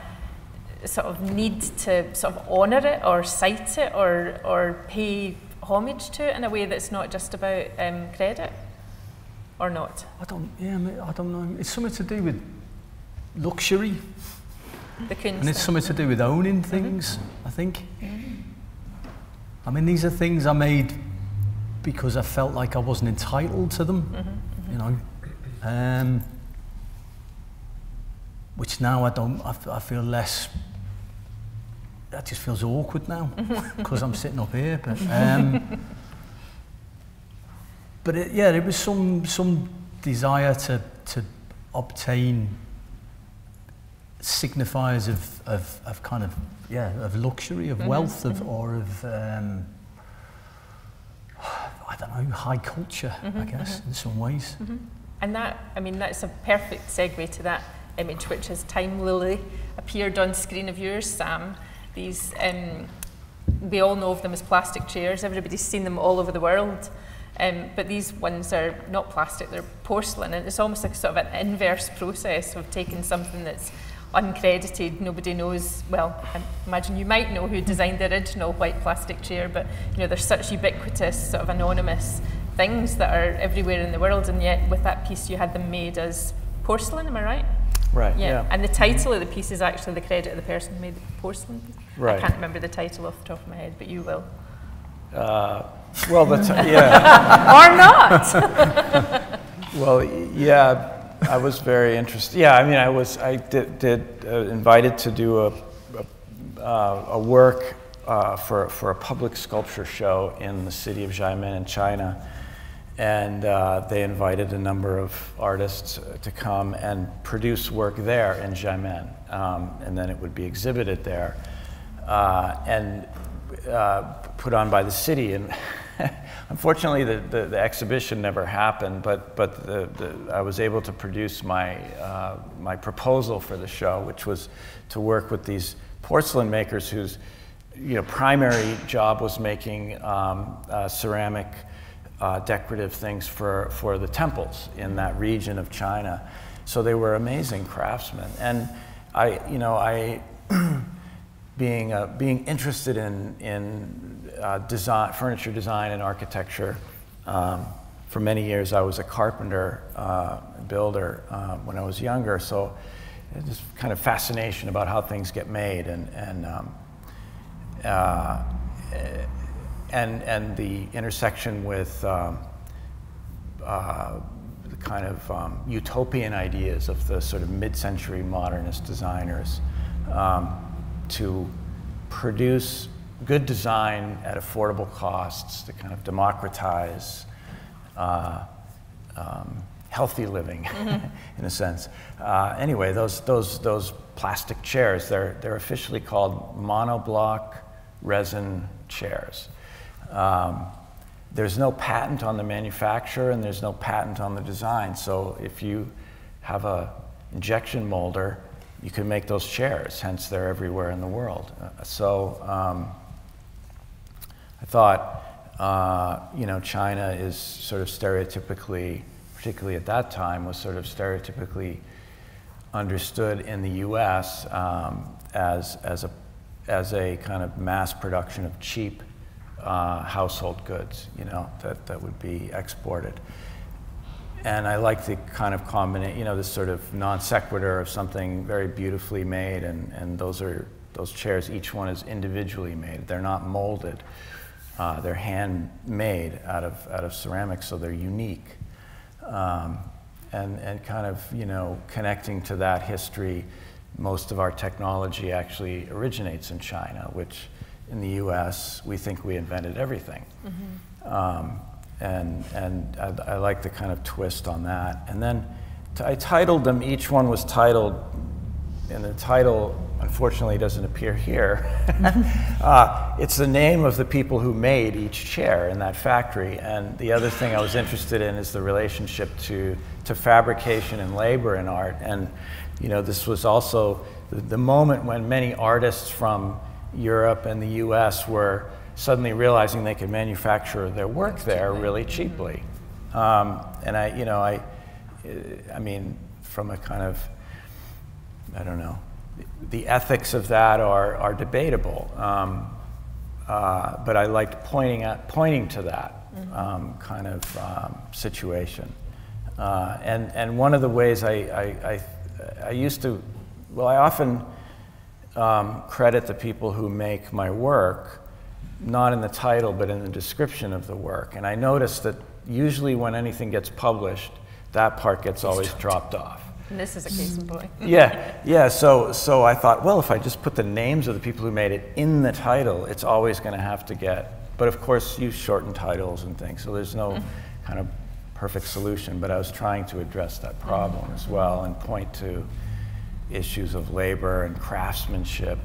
sort of need to sort of honour it or cite it or pay homage to it in a way that's not just about credit, or not? I don't know. It's something to do with luxury, and it's something to do with owning things, I think. I mean, these are things I made because I felt like I wasn't entitled to them, you know. Which now I feel less. That just feels awkward now because I'm sitting up here. But it was some desire to obtain signifiers of kind of of luxury, of wealth, or of I don't know, high culture, I guess, in some ways. And that, I mean, that's a perfect segue to that image, which has timelily appeared on screen of yours, Sam. These, we all know of them as plastic chairs. Everybody's seen them all over the world. But these ones are not plastic, they're porcelain. And it's almost like sort of an inverse process of taking something that's uncredited, nobody knows, well, I imagine you might know who designed the original white plastic chair, but you know, there's such ubiquitous, sort of anonymous things that are everywhere in the world, and yet with that piece you had them made as porcelain, am I right? Right, yeah. And the title of the piece is actually the credit of the person who made the porcelain piece. Right. I can't remember the title off the top of my head, but you will. Well, yeah. Or not! Well, yeah. I was very interested. Yeah, I mean, I did invited to do a work for a public sculpture show in the city of Xiamen in China, and they invited a number of artists to come and produce work there in Xiamen, and then it would be exhibited there and put on by the city. And unfortunately, the exhibition never happened, but I was able to produce my proposal for the show, which was to work with these porcelain makers whose primary job was making ceramic decorative things for the temples in that region of China. So they were amazing craftsmen, and I being interested in design, furniture design and architecture. For many years I was a carpenter, builder when I was younger, so this kind of fascination about how things get made, and the intersection with the kind of utopian ideas of the sort of mid-century modernist designers to produce good design at affordable costs, to kind of democratize healthy living, in a sense. Anyway, those plastic chairs, they're officially called monoblock resin chairs. there's no patent on the manufacture and there's no patent on the design. So if you have a injection molder, you can make those chairs, hence they're everywhere in the world. I thought, you know, China is sort of stereotypically, particularly at that time, was sort of stereotypically understood in the US as a kind of mass production of cheap household goods, you know, that would be exported. And I like the kind of combination, you know, this sort of non sequitur of something very beautifully made, and those chairs, each one is individually made. They're not molded. They're handmade out of ceramics, so they're unique. And kind of, you know, connecting to that history, most of our technology actually originates in China, which in the US, we think we invented everything. And I like the kind of twist on that. And then I titled them, each one was titled, and the title unfortunately doesn't appear here. It's the name of the people who made each chair in that factory. And the other thing I was interested in is the relationship to fabrication and labor in art. And you know, this was also the moment when many artists from Europe and the US were suddenly realizing they could manufacture their work there really cheaply. And I mean, from a kind of, I don't know, the ethics of that are debatable. But I liked pointing to that kind of situation. And one of the ways I used to, well, I often credit the people who make my work, not in the title, but in the description of the work. And I noticed that usually when anything gets published, that part gets always dropped off. And this is a case in point. Yeah. So I thought, well, if I just put the names of the people who made it in the title, it's always going to have to get. But of course, you shorten titles and things, so there's no kind of perfect solution. But I was trying to address that problem as well and point to issues of labor and craftsmanship,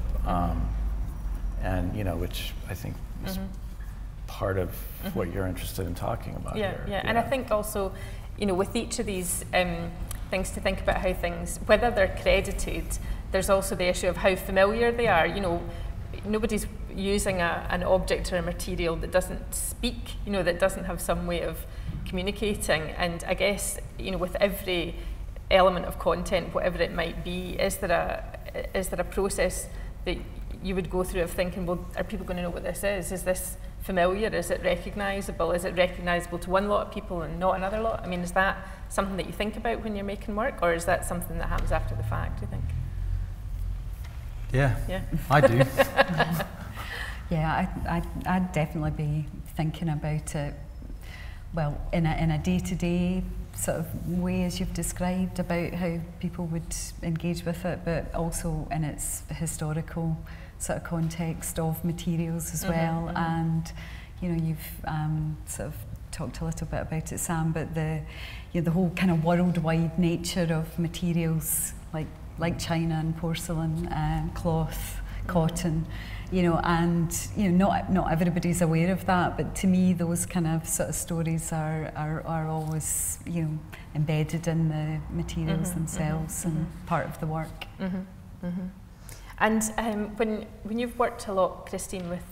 and you know, which I think is part of what you're interested in talking about here. Yeah, and I think also, you know, with each of these things to think about how things, whether they're credited, there's also the issue of how familiar they are. You know, nobody's using an object or a material that doesn't speak, you know, that doesn't have some way of communicating. And I guess, you know, with every element of content, whatever it might be, is there a process that you would go through of thinking, well, are people going to know what this is? Is this familiar? Is it recognisable? Is it recognisable to one lot of people and not another lot? I mean, is that something that you think about when you're making work, or is that something that happens after the fact, do you think? Yeah. I do. Yeah, I'd definitely be thinking about it, well, in a day-to-day sort of way, as you've described, about how people would engage with it, but also in its historical sort of context of materials as well. And you know, you've sort of talked a little bit about it, Sam, but the whole kind of worldwide nature of materials like china and porcelain, cloth, cotton, you know, and you know, not everybody's aware of that, but to me those kind of sort of stories are always, you know, embedded in the materials themselves and part of the work. And when you've worked a lot, Christine, with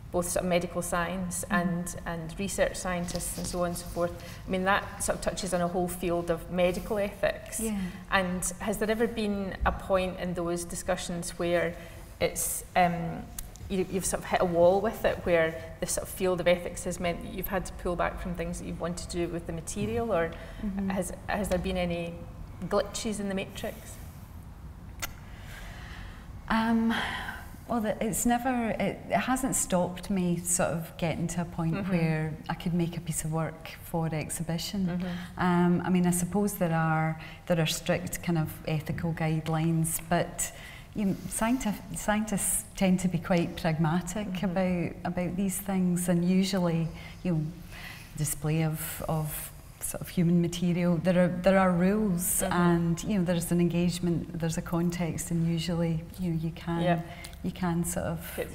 both sort of medical science and research scientists and so on and so forth, I mean, that sort of touches on a whole field of medical ethics. Yeah. And has there ever been a point in those discussions where it's you've sort of hit a wall with it, where the sort of field of ethics has meant that you've had to pull back from things that you've wanted to do with the material, or has there been any glitches in the matrix? Well, it hasn't stopped me sort of getting to a point where I could make a piece of work for exhibition. I mean, I suppose there are strict kind of ethical guidelines, but you know, scientists tend to be quite pragmatic about these things, and usually, you know, display of sort of human material, there are rules, and you know, there's an engagement, there's a context, and usually, you know, you can sort of get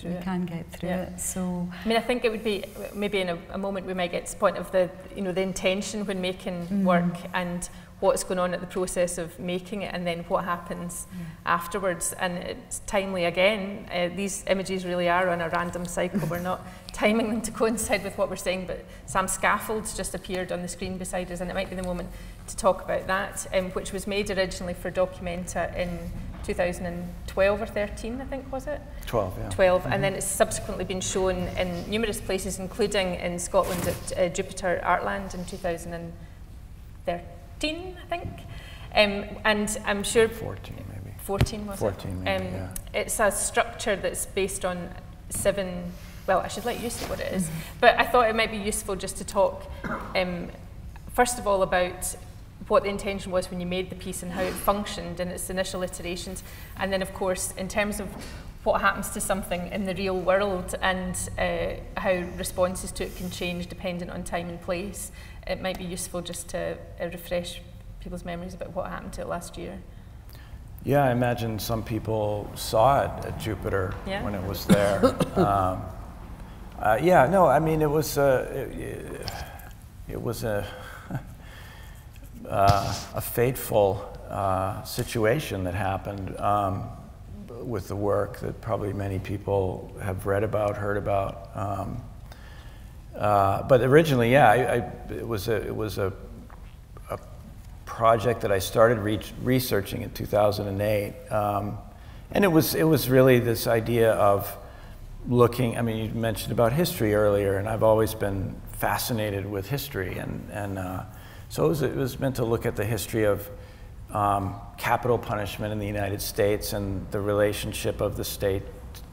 through it. So I mean, I think it would be maybe in a moment we might get to the point of the the intention when making work and what's going on at the process of making it, and then what happens afterwards. And it's timely again. These images really are on a random cycle. We're not timing them to coincide with what we're saying, but Sam's scaffolds just appeared on the screen beside us, and it might be the moment to talk about that, which was made originally for Documenta in 2012 or 13, I think, was it? 12, yeah. 12, and then it's subsequently been shown in numerous places, including in Scotland at Jupiter Artland in 2013, I think. And I'm sure... 14, maybe. 14, was 14, maybe, yeah. It's a structure that's based on 7... Well, I should let you say what it is. But I thought it might be useful just to talk, first of all, about what the intention was when you made the piece and how it functioned in its initial iterations. And then, of course, in terms of what happens to something in the real world and how responses to it can change dependent on time and place, it might be useful just to refresh people's memories about what happened to it last year. Yeah, I imagine some people saw it at Jupiter when it was there. Yeah, no, I mean, it was a fateful situation that happened with the work that probably many people have read about, heard about. But originally, yeah, it was a project that I started researching in 2008, and it was really this idea of looking. I mean, you mentioned about history earlier, and I've always been fascinated with history, and so it was meant to look at the history of capital punishment in the United States and the relationship of the state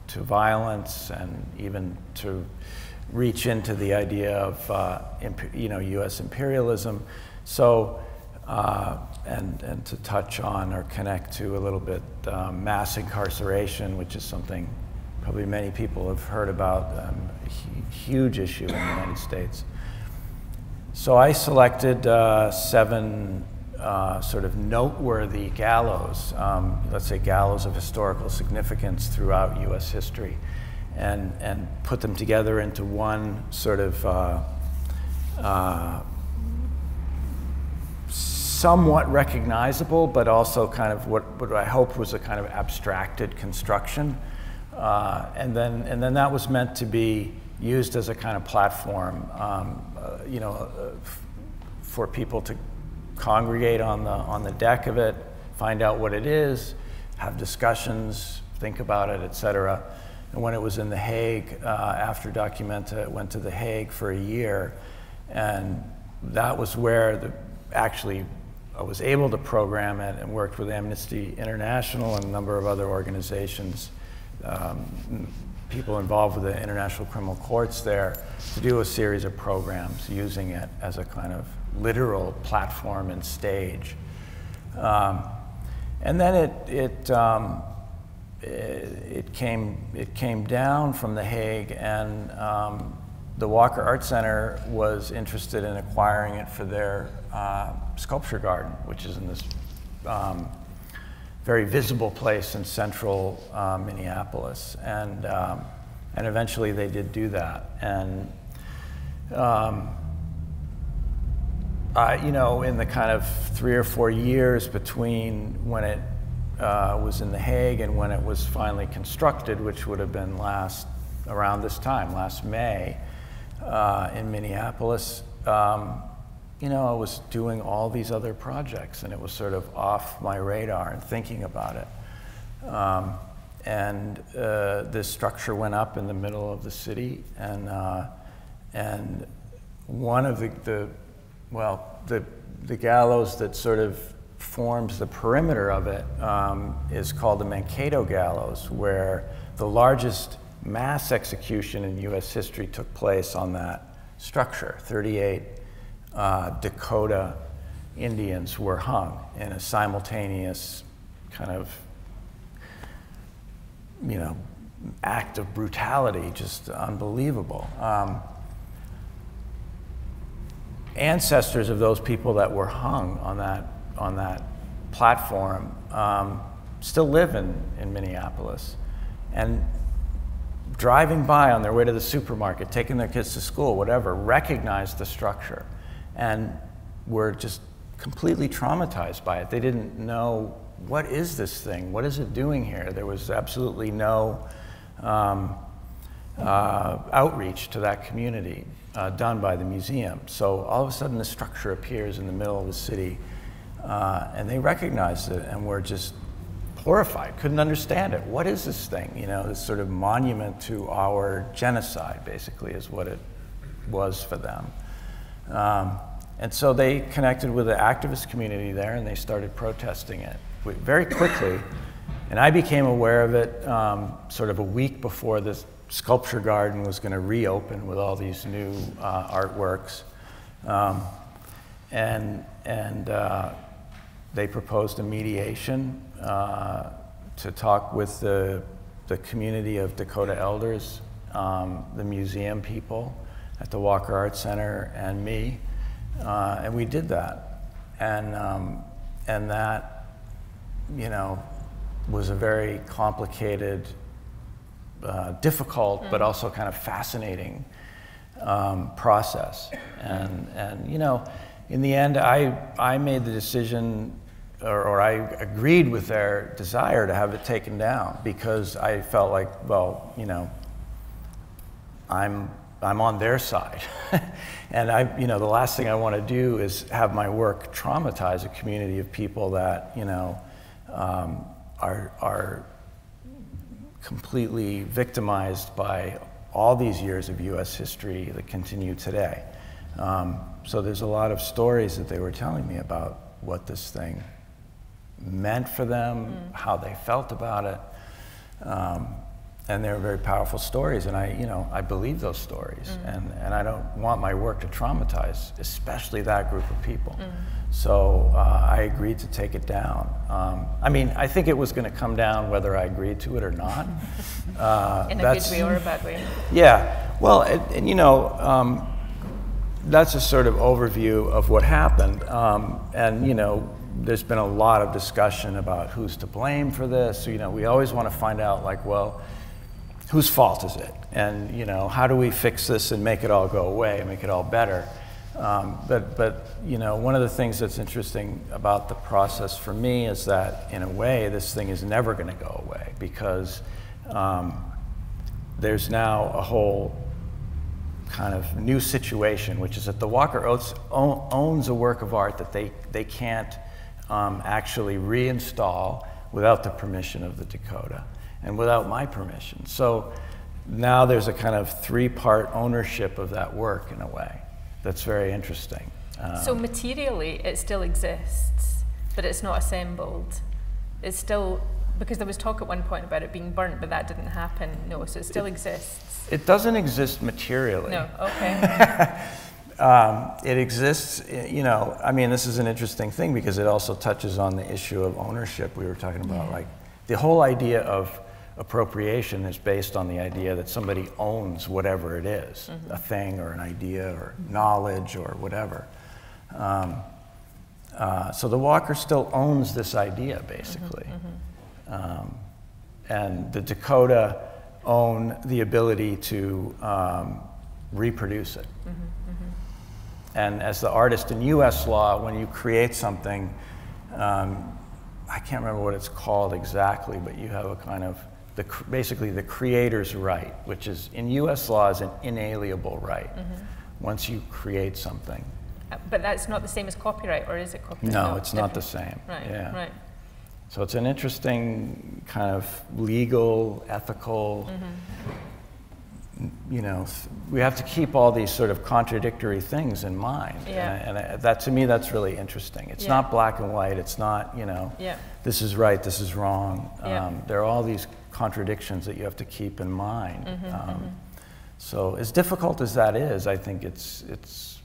to violence, and even to reach into the idea of U.S. imperialism. So. And to touch on or connect to a little bit mass incarceration, which is something probably many people have heard about, a huge issue in the United States. So I selected 7 sort of noteworthy gallows, let's say gallows of historical significance throughout U.S. history, and put them together into one sort of somewhat recognizable, but also kind of what I hoped was a kind of abstracted construction, and then that was meant to be used as a kind of platform, for people to congregate on the deck of it, find out what it is, have discussions, think about it, etc. And when it was in The Hague, after Documenta, it went to The Hague for a year, and that was where actually I was able to program it, and worked with Amnesty International and a number of other organizations, people involved with the International Criminal Courts there, to do a series of programs using it as a kind of literal platform and stage. And then it came down from The Hague, and the Walker Art Center was interested in acquiring it for their sculpture garden, which is in this very visible place in central Minneapolis, and eventually they did do that. And in the kind of 3 or 4 years between when it was in The Hague and when it was finally constructed, which would have been around this time, last May, in Minneapolis, I was doing all these other projects, and it was sort of off my radar and thinking about it. This structure went up in the middle of the city, and one of the gallows that sort of forms the perimeter of it is called the Mankato Gallows, where the largest mass execution in U.S. history took place on that structure. 38 Dakota Indians were hung in a simultaneous kind of, act of brutality, just unbelievable. Ancestors of those people that were hung on that platform still live in Minneapolis. and driving by on their way to the supermarket, taking their kids to school, whatever, recognized the structure and were just completely traumatized by it. They didn't know, what is this thing? What is it doing here? There was absolutely no outreach to that community done by the museum. So all of a sudden the structure appears in the middle of the city, and they recognized it and were just horrified, couldn't understand it. What is this thing? You know, this sort of monument to our genocide, basically, is what it was for them. And so they connected with the activist community there, and they started protesting it very quickly. And I became aware of it sort of a week before the sculpture garden was going to reopen with all these new artworks. They proposed a mediation to talk with the community of Dakota elders, the museum people at the Walker Art Center, and me, and we did that. And that, you know, was a very complicated, difficult, but also kind of fascinating process. And you know, in the end, I made the decision, or I agreed with their desire to have it taken down, because I felt like, well, you know, I'm on their side. And you know, the last thing I want to do is have my work traumatize a community of people that, you know, are completely victimized by all these years of US history that continue today. So there's a lot of stories that they were telling me about what this thing meant for them, how they felt about it. And they were very powerful stories, and I believe those stories. And I don't want my work to traumatize, especially that group of people. So I agreed to take it down. I mean, I think it was going to come down whether I agreed to it or not. In a good way or a bad way. Yeah, well, and you know, that's a sort of overview of what happened. And you know, there's been a lot of discussion about who's to blame for this. So, you know, we always want to find out, like, well, whose fault is it? And, you know, how do we fix this and make it all go away and make it all better? But you know, one of the things that's interesting about the process for me is that, in a way, this thing is never going to go away, because there's now a whole kind of new situation, which is that the Walker owns a work of art that they can't actually reinstall without the permission of the Dakota and without my permission. So now there's a kind of three-part ownership of that work, in a way. That's very interesting. So materially, it still exists, but it's not assembled. It's still, because there was talk at one point about it being burnt, but that didn't happen. No, so it still exists. It doesn't exist materially. No, okay. It exists, you know, I mean, this is an interesting thing because it also touches on the issue of ownership we were talking about. Like, the whole idea of appropriation is based on the idea that somebody owns whatever it is, a thing or an idea or knowledge or whatever. So the Walker still owns this idea, basically. And the Dakota own the ability to reproduce it. And as the artist in US law, when you create something, I can't remember what it's called exactly, but you have a kind of, basically the creator's right, which is, in US law, is an inalienable right once you create something. But that's not the same as copyright, or is it copyright? No, it's not the same. Right, yeah. right. So it's an interesting kind of legal, ethical, you know, we have to keep all these sort of contradictory things in mind. And that, to me, that's really interesting. It's not black and white. It's not, you know, this is right, this is wrong. There are all these contradictions that you have to keep in mind. So as difficult as that is, I think it's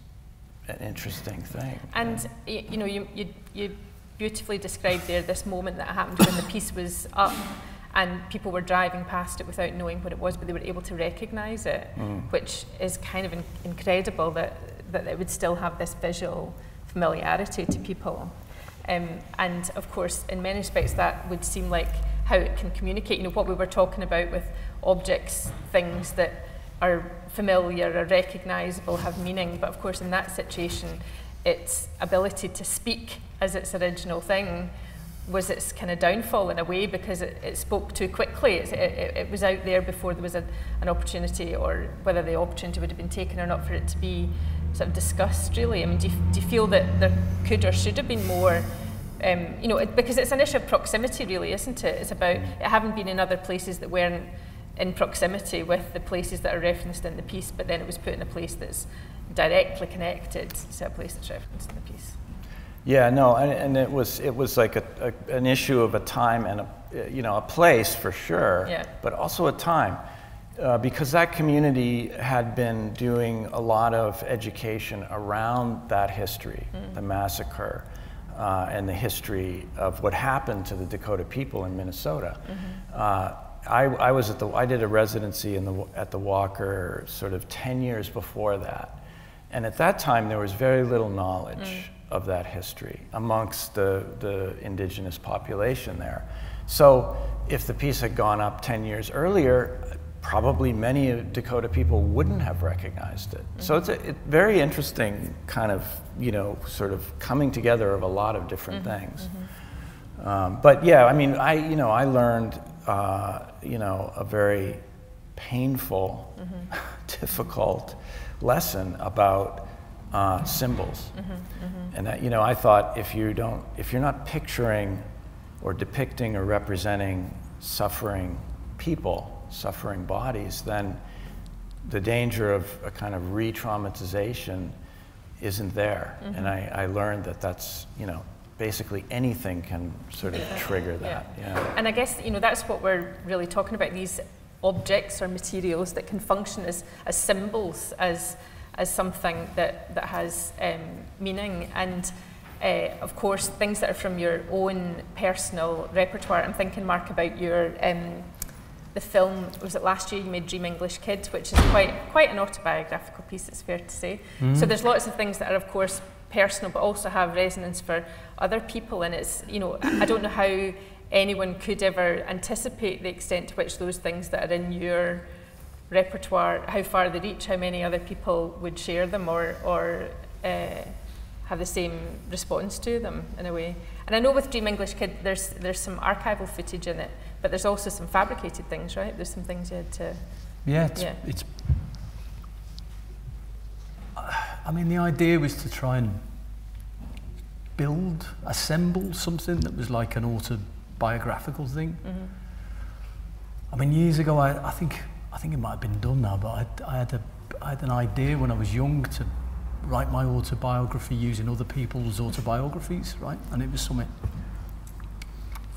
an interesting thing. And you know, you beautifully described there this moment that happened when the piece was up and people were driving past it without knowing what it was, but they were able to recognize it, which is kind of incredible that it would still have this visual familiarity to people. And of course, in many respects, that would seem like how it can communicate. You know, what we were talking about with objects, things that are familiar or recognisable, have meaning, but of course in that situation its ability to speak as its original thing was its kind of downfall in a way, because it spoke too quickly. It was out there before there was an opportunity, or whether the opportunity would have been taken or not, for it to be sort of discussed, really. I mean, do you feel that there could or should have been more, you know, because it's an issue of proximity, really, isn't it? It's about it having been in other places that weren't in proximity with the places that are referenced in the piece, but then it was put in a place that's directly connected to a place that's referenced in the piece. Yeah, no, and it was like an issue of a time and a place for sure, yeah. but also a time, because that community had been doing a lot of education around that history, the massacre, and the history of what happened to the Dakota people in Minnesota. I did a residency at the Walker sort of 10 years before that, and at that time there was very little knowledge of that history amongst the indigenous population there. So if the piece had gone up 10 years earlier, probably many Dakota people wouldn't have recognized it. So it's a very interesting kind of, you know, sort of coming together of a lot of different things. But yeah, I mean, I learned, you know, a very painful, difficult lesson about symbols. And that, you know, I thought if you're not picturing or depicting or representing suffering people, suffering bodies, then the danger of a kind of re-traumatization isn't there. And I learned that that's, you know, basically anything can sort of trigger that. Yeah. And I guess, you know, that's what we're really talking about, these objects or materials that can function as symbols, as something that has meaning. And of course, things that are from your own personal repertoire. I'm thinking, Mark, about your the film, was it last year you made Dream English Kid, which is quite an autobiographical piece, it's fair to say. So there's lots of things that are, of course, personal, but also have resonance for other people. And it's, you know, I don't know how anyone could ever anticipate the extent to which those things that are in your repertoire, how far they reach, how many other people would share them or have the same response to them in a way. And I know with Dream English Kid there's some archival footage in it, but there's also some fabricated things, right? There's some things you had to... Yeah, it's I mean, the idea was to try and assemble something that was like an autobiographical thing. I mean, years ago, I think it might have been done now, but I had an idea when I was young to write my autobiography using other people's autobiographies, right? And it was something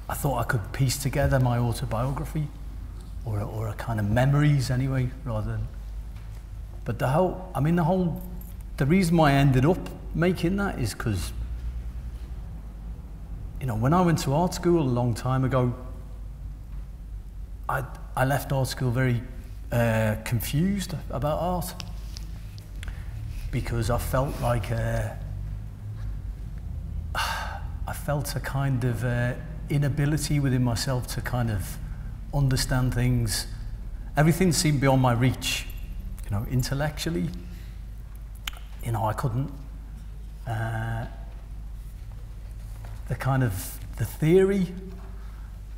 I thought I could piece together, my autobiography, or a kind of memories anyway, rather than. But the reason why I ended up making that is because, you know, when I went to art school a long time ago, I left art school very confused about art, because I felt like I felt a kind of inability within myself to kind of understand things. Everything seemed beyond my reach, you know, intellectually. You know, I couldn't. The theory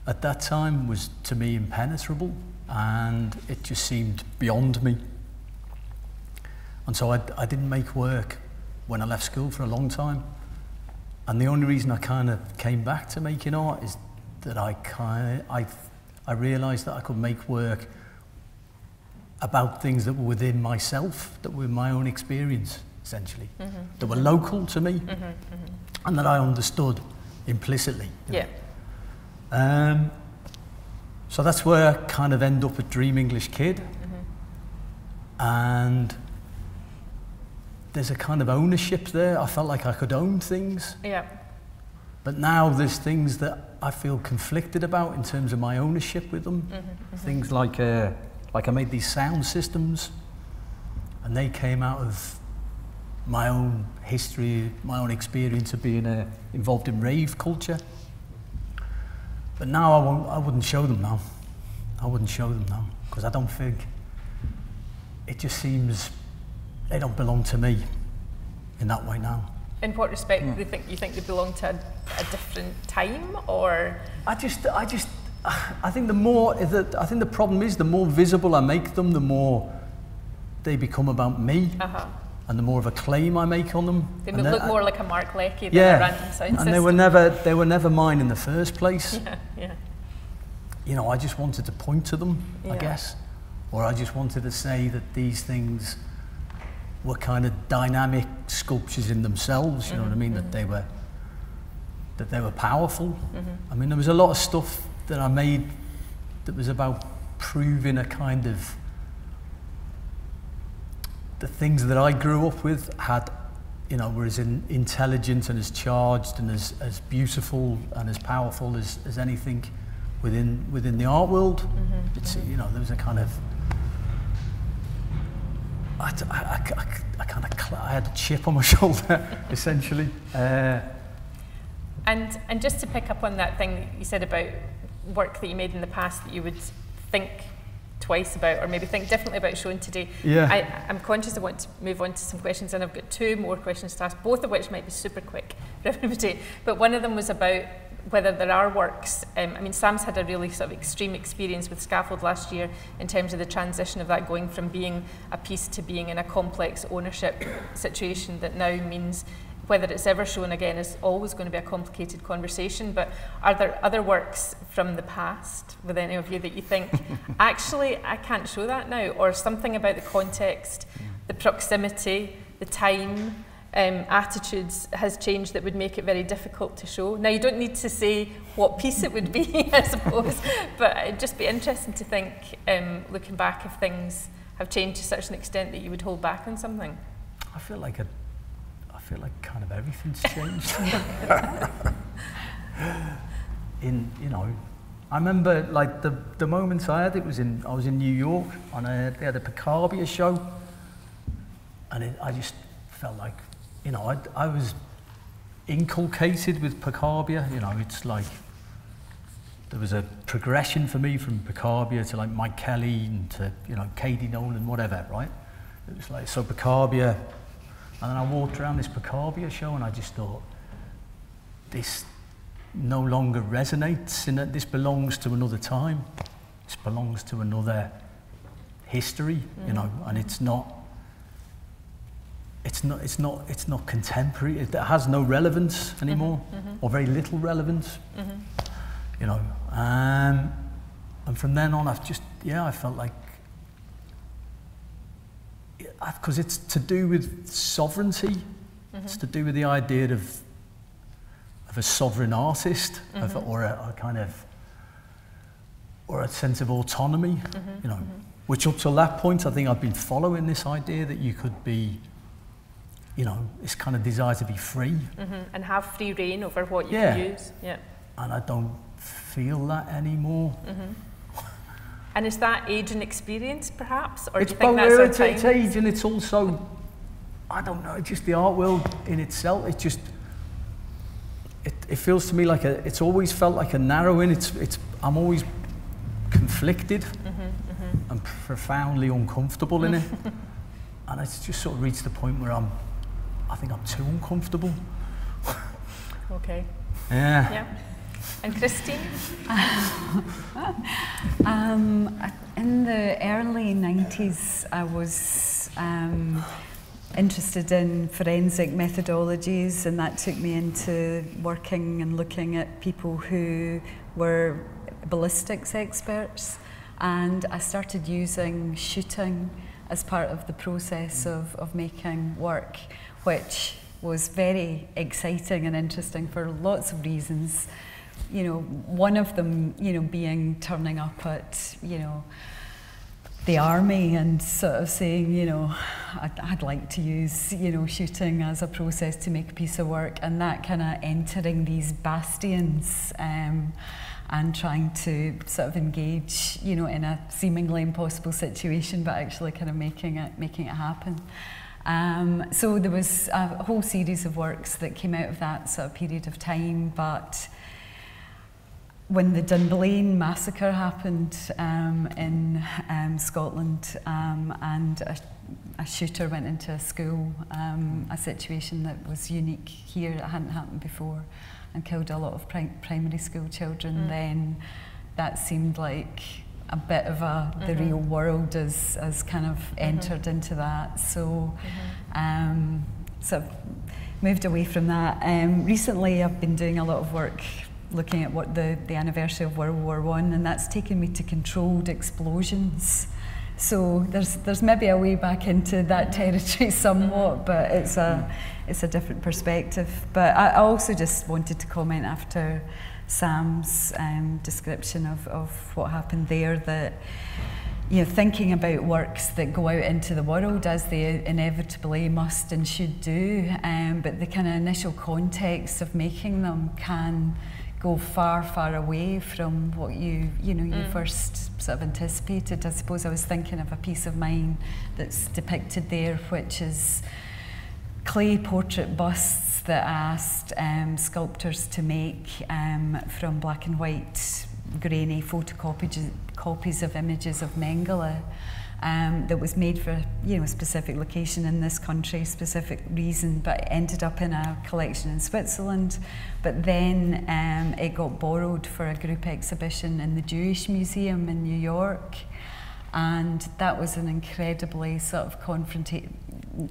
at that time was to me impenetrable, and it just seemed beyond me. And so I didn't make work when I left school for a long time. And the only reason I kind of came back to making art is that I realised that I could make work about things that were within myself, that were my own experience, essentially, that were local to me, and that I understood implicitly. So that's where I kind of end up at Dream English Kid. And there's a kind of ownership there. I felt like I could own things. But now there's things that I feel conflicted about in terms of my ownership with them. Things like I made these sound systems, and they came out of my own history, my own experience of being involved in rave culture. But now I wouldn't show them now. I wouldn't show them now, because I don't think, it just seems they don't belong to me in that way now. In what respect do you think they belong to a different time, or? I think the problem is the more visible I make them, the more they become about me, and the more of a claim I make on them. They look more like a Mark Leckey than a random sound system. And they were never mine in the first place. Yeah. You know, I just wanted to point to them, I guess, or I just wanted to say that these things were kind of dynamic sculptures in themselves. You know what I mean? That they were powerful. I mean, there was a lot of stuff that I made that was about proving a kind of, the things that I grew up with had, you know, were as intelligent and as charged and as beautiful and as powerful as anything within the art world. It's, you know, there was a kind of, I had a chip on my shoulder, essentially. And just to pick up on that thing that you said about work that you made in the past that you would think twice about, or maybe think differently about showing today. I'm conscious I want to move on to some questions, and I've got 2 more questions to ask, both of which might be super quick for everybody. But one of them was about whether there are works, I mean, Sam's had a really sort of extreme experience with Scaffold last year in terms of the transition of that going from being a piece to being in a complex ownership situation that now means whether it's ever shown again is always going to be a complicated conversation. But are there other works from the past with any of you that you think, actually, I can't show that now, or something about the context, the proximity, the time, attitudes has changed that would make it very difficult to show? Now, you don't need to say what piece it would be, I suppose, but it'd just be interesting to think, looking back, if things have changed to such an extent that you would hold back on something. I feel like kind of everything's changed. You know, I remember like the moments I had, I was in New York and they had a Picabia show, and I just felt like, you know, I was inculcated with Picabia. You know, it's like there was a progression for me from Picabia to like Mike Kelly and to, you know, Katie Nolan, whatever, right? It was like, so Picabia, and then I walked around this Picabia show and I just thought, this no longer resonates, in that this belongs to another time. This belongs to another history, you know, and it's not contemporary. It has no relevance anymore, or very little relevance, you know. And from then on, I felt like, because it's to do with sovereignty, it's to do with the idea of a sovereign artist, or a sense of autonomy, you know, which up till that point, I think I've been following this idea that you could be, you know, this kind of desire to be free. And have free reign over what you can use. Yeah. And I don't feel that anymore. And is that age and experience, perhaps? Or It's do you think both, that's our it's time? age, and it's also, I don't know, just the art world in itself. It just, it feels to me like it's always felt like a narrowing. I'm always conflicted and profoundly uncomfortable in it. And it's just sort of reached the point where I think I'm too uncomfortable. Okay. Yeah. And Christine? In the early 90s, I was interested in forensic methodologies, and that took me into working and looking at people who were ballistics experts. And I started using shooting as part of the process of making work, which was very exciting and interesting for lots of reasons. You know, one of them, you know, being turning up at, you know, the army and sort of saying, you know, I'd like to use, you know, shooting as a process to make a piece of work, and that kind of entering these bastions and trying to sort of engage, you know, in a seemingly impossible situation, but actually kind of making it happen. So there was a whole series of works that came out of that sort of period of time, but when the Dunblane massacre happened in Scotland, and a shooter went into a school, a situation that was unique here, it hadn't happened before, and killed a lot of primary school children, then that seemed like a bit of the real world as kind of entered into that. So, so I've moved away from that. Recently I've been doing a lot of work looking at what the anniversary of World War I, and that's taken me to controlled explosions. So there's maybe a way back into that territory somewhat, but it's a different perspective. But I also just wanted to comment after Sam's description of what happened there, that, you know, thinking about works that go out into the world, as they inevitably must and should do, but the kind of initial context of making them can go far, far away from what you first sort of anticipated. I suppose I was thinking of a piece of mine that's depicted there, which is clay portrait busts that I asked sculptors to make from black and white, grainy photocopies of images of Mengele, that was made for a specific location in this country, specific reason, but ended up in a collection in Switzerland. But then it got borrowed for a group exhibition in the Jewish Museum in New York, and that was an incredibly sort of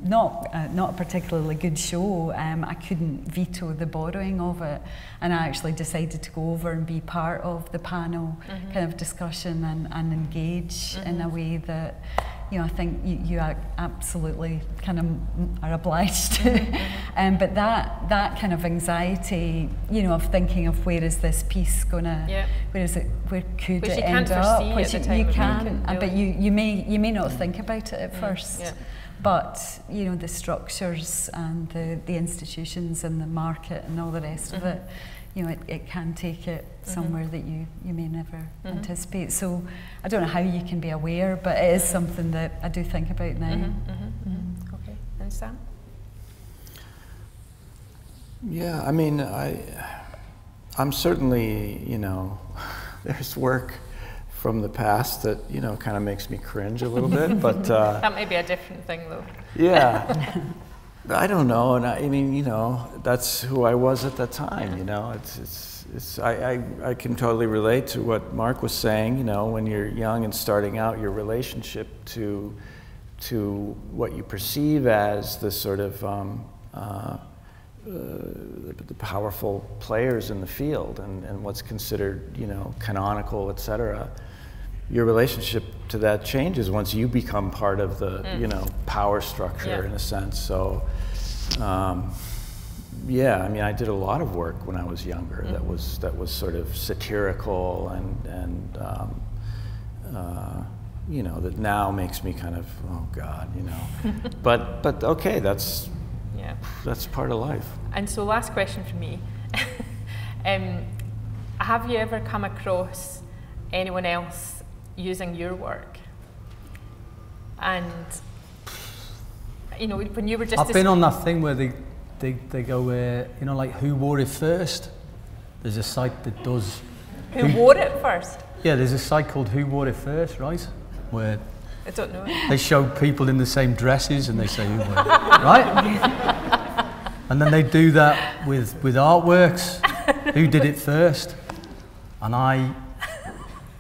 not a particularly good show. I couldn't veto the borrowing of it, and I actually decided to go over and be part of the panel kind of discussion and engage in a way that, I think you are absolutely kind of are obliged to. But that kind of anxiety, of thinking of where is this piece gonna, where could it end up? Which you can, but you may not think about it at first. Yeah. But the structures and the institutions and the market and all the rest of it, it can take it somewhere that you may never anticipate. So I don't know how you can be aware, but it is something that I do think about now. Okay, and Sam? Yeah, I mean, I'm certainly, there's work from the past that, kind of makes me cringe a little bit, but... that may be a different thing, though. Yeah. I don't know, and I mean, that's who I was at that time, I can totally relate to what Mark was saying, when you're young and starting out, your relationship to what you perceive as the sort of the powerful players in the field and what's considered, canonical, etc. Your relationship to that changes once you become part of the, power structure in a sense. So, yeah, I mean, I did a lot of work when I was younger that was sort of satirical and that now makes me kind of, oh God, but okay, that's part of life. And so, last question for me: have you ever come across anyone else using your work? And when you were just... I've been on that thing where they go, like, who wore it first? There's a site that does... Who wore it first? Yeah, there's a site called Who Wore It First, right? Where I don't know. They show people in the same dresses and they say who wore it, right? And then they do that with artworks. Who did it first? And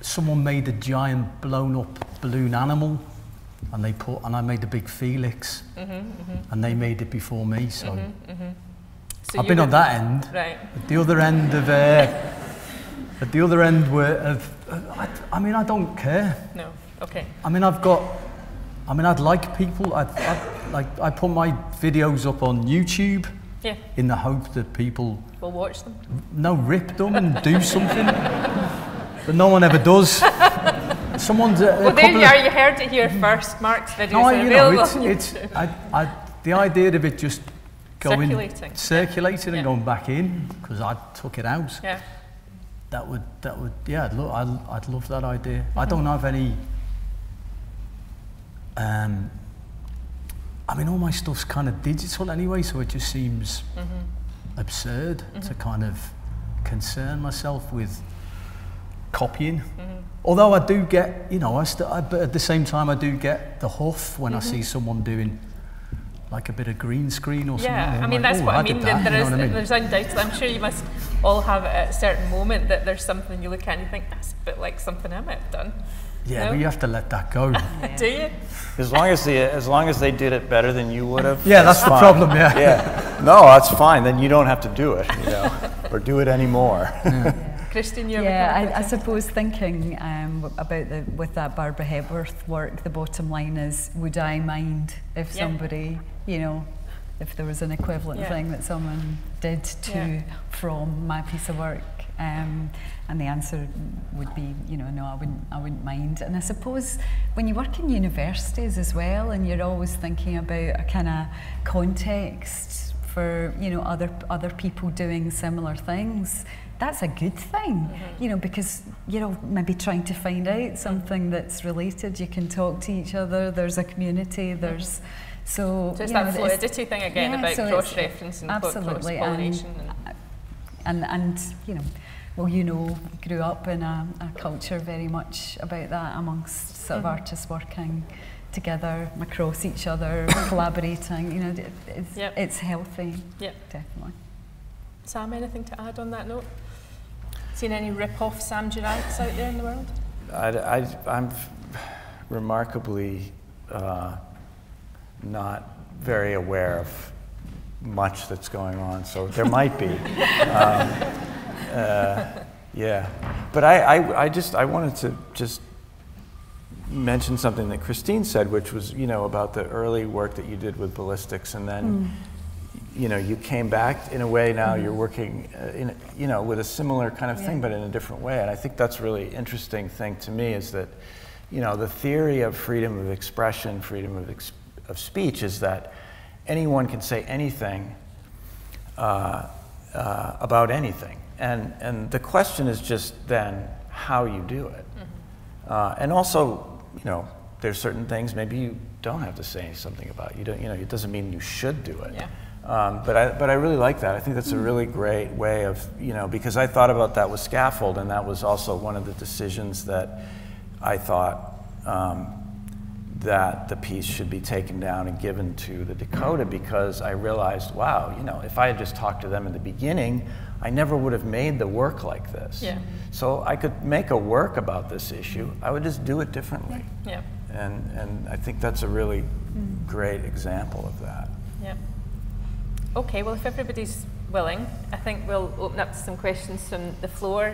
someone made a giant blown up balloon animal, and I made a big Felix, and they made it before me. So, so I've been on that end. Right. At the other end of, I mean, I don't care. No. Okay. I mean, I'd like people. I put my videos up on YouTube. Yeah. In the hope that people will watch them. No, rip them and do something. But no one ever does. Someone's. Well, there you are. You heard it here first. Mark's videos are available. It's the idea of it just going circulating and going back in, because I took it out. Yeah. That would yeah. I'd love that idea. I don't have any. I mean, all my stuff's kind of digital anyway, so it just seems absurd to kind of concern myself with copying. Although I do get, you know, but at the same time I do get the huff when I see someone doing like a bit of green screen or something. Yeah, I mean, like, that's what I mean. There's Undoubtedly, I'm sure you must all have it at a certain moment that there's something you look at and you think, that's a bit like something I might have done. Yeah, no? but you have to let that go. Do you? As long as they did it better than you would have. Yeah, that's the problem, yeah. Yeah. No, that's fine. Then you don't have to do it, you know, or do it anymore. Yeah. Christine, you I suppose thinking about with that Barbara Hepworth work, the bottom line is, would I mind if somebody, you know, if there was an equivalent thing that someone did from my piece of work? And the answer would be, you know, no, I wouldn't mind. And I suppose when you work in universities as well, and you're always thinking about a kind of context for, you know, other people doing similar things, that's a good thing, you know, because you're maybe trying to find out something that's related. You can talk to each other. There's a community. There's so it's that fluidity thing again about cross-reference and cross-pollination. And you know, well, you know, grew up in a culture very much about that amongst sort of artists working together across each other, collaborating. You know, it's healthy. Yeah, definitely. Sam, anything to add on that note? Seen any rip-off Sam Durants out there in the world? I'm remarkably not very aware of much that's going on, so there might be. Yeah, but I wanted to just mention something that Christine said, which was, you know, about the early work that you did with ballistics, and then you know, you came back in a way. Now you're working in, you know, with a similar kind of thing, but in a different way. And I think that's a really interesting thing to me, is that, you know, the theory of freedom of expression, freedom of speech, is that anyone can say anything about anything. And the question is just then how you do it. And also, you know, there's certain things maybe you don't have to say something about. You don't, you know, it doesn't mean you should do it. But I really like that. I think that's a really great way of, you know, because I thought about that with scaffold, and that was also one of the decisions that I thought that the piece should be taken down and given to the Dakota, because I realized, wow, you know, if I had just talked to them in the beginning, I never would have made the work like this. So I could make a work about this issue. I would just do it differently. And I think that's a really great example of that. Okay, well, if everybody's willing, I think we'll open up to some questions from the floor.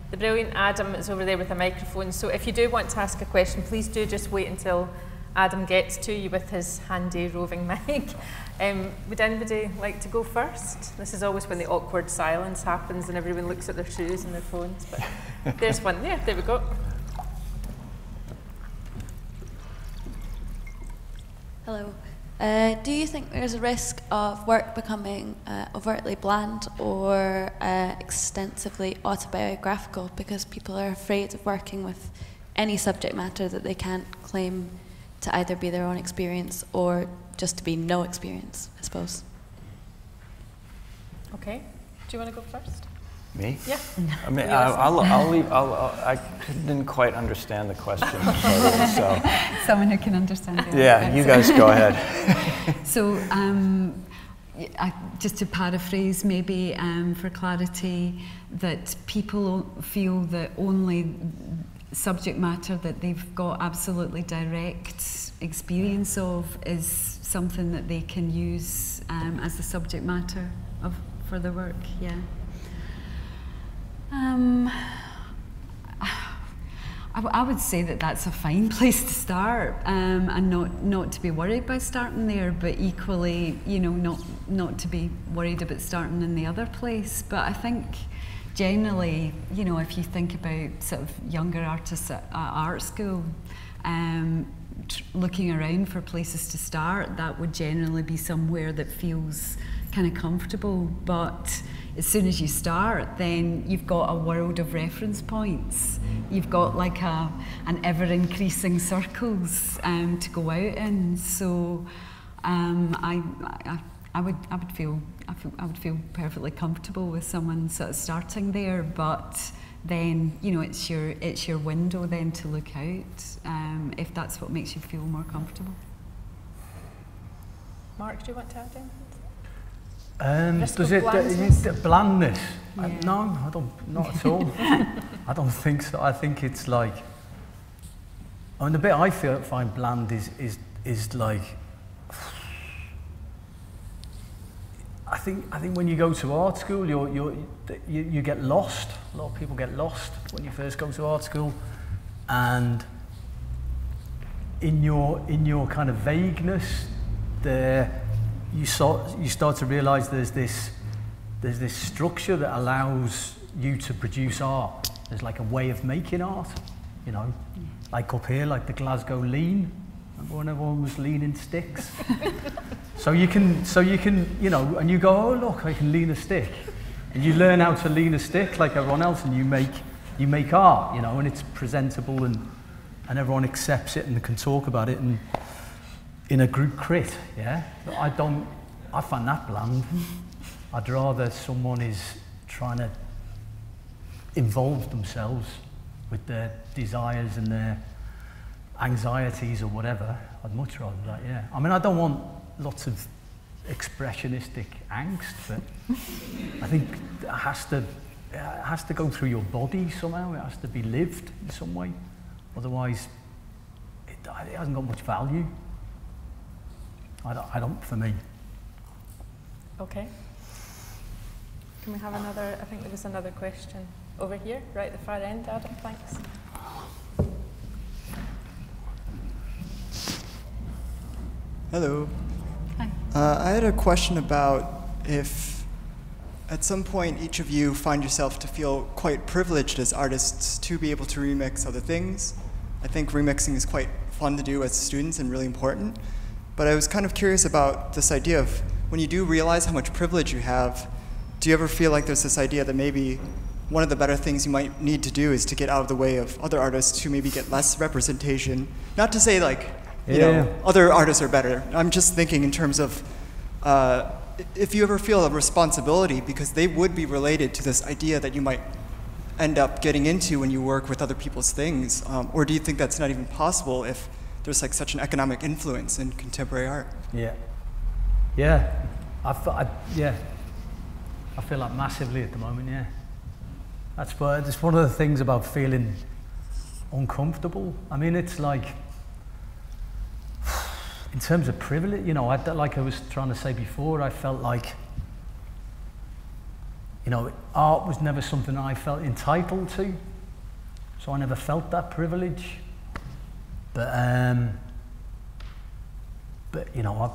The brilliant Adam is over there with a microphone, so if you do want to ask a question, please do just wait until Adam gets to you with his handy roving mic. Would anybody like to go first? This is always when the awkward silence happens and everyone looks at their shoes and their phones, but there's one there. There we go. Hello. Do you think there's a risk of work becoming overtly bland or extensively autobiographical because people are afraid of working with any subject matter that they can't claim to either be their own experience or just to be no experience, I suppose? Okay. Do you want to go first? Me? Yeah. I mean, I'll leave. I didn't quite understand the question. So. Someone who can understand it. Yeah, you guys go ahead. So, just to paraphrase, maybe for clarity, that people feel that only subject matter that they've got absolutely direct experience of is something that they can use as the subject matter for their work. Yeah. I would say that that's a fine place to start, and not to be worried by starting there, but equally, you know, not to be worried about starting in the other place. But I think generally, you know, if you think about sort of younger artists at art school, looking around for places to start, that would generally be somewhere that feels kind of comfortable. But as soon as you start, then you've got a world of reference points. You've got like an ever-increasing circles to go out in. So I would feel perfectly comfortable with someone sort of starting there, but then it's your window then to look out, if that's what makes you feel more comfortable. Mark, do you want to add anything? Does it blandness? Yeah. No, I don't. Not at all. I don't think so. I think it's like. I mean, the bit I find bland is like. I think when you go to art school, you get lost. A lot of people get lost when you first go to art school, and in your kind of vagueness, you start to realise there's this structure that allows you to produce art. There's like a way of making art, like up here, like the Glasgow lean. Remember when everyone was leaning sticks? so you can, and you go, oh look, I can lean a stick, and you learn how to lean a stick like everyone else, and you make art, and it's presentable, and everyone accepts it and can talk about it, and in a group crit, yeah. But I find that bland. I'd rather someone is trying to involve themselves with their desires and their anxieties or whatever. I'd much rather that, yeah. I mean, I don't want lots of expressionistic angst, but I think it has to go through your body somehow. It has to be lived in some way. Otherwise, it hasn't got much value. I don't, for me. Okay. Can we have another? I think there was another question over here, right at the far end, Adam. Thanks. Hello. Hi. I had a question about if at some point each of you find yourself to feel quite privileged as artists to be able to remix other things. I think remixing is quite fun to do as students and really important. But I was kind of curious about this idea of when you do realize how much privilege you have, do you ever feel like there's this idea that maybe one of the better things you might need to do is to get out of the way of other artists who maybe get less representation? Not to say like, you know, other artists are better. I'm just thinking in terms of if you ever feel a responsibility because they would be related to this idea that you might end up getting into when you work with other people's things, or do you think that's not even possible if there's like such an economic influence in contemporary art? Yeah, I feel that massively at the moment. Yeah, that's one of the things about feeling uncomfortable. I mean, it's like in terms of privilege, like I was trying to say before, I felt like art was never something I felt entitled to, so I never felt that privilege. But I've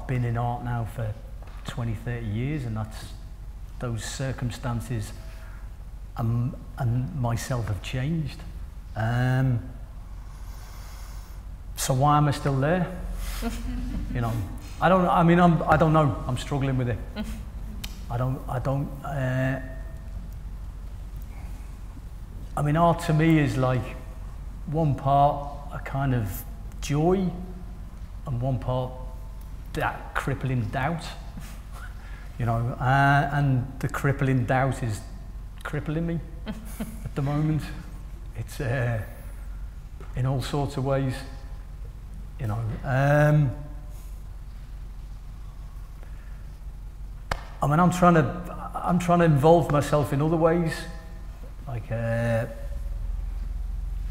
been in art now for 20, 30 years, and those circumstances and myself have changed. So why am I still there? I don't know. I'm struggling with it. Art to me is like one part a kind of joy and one part that crippling doubt, and the crippling doubt is crippling me at the moment. It's in all sorts of ways, I'm trying to involve myself in other ways, like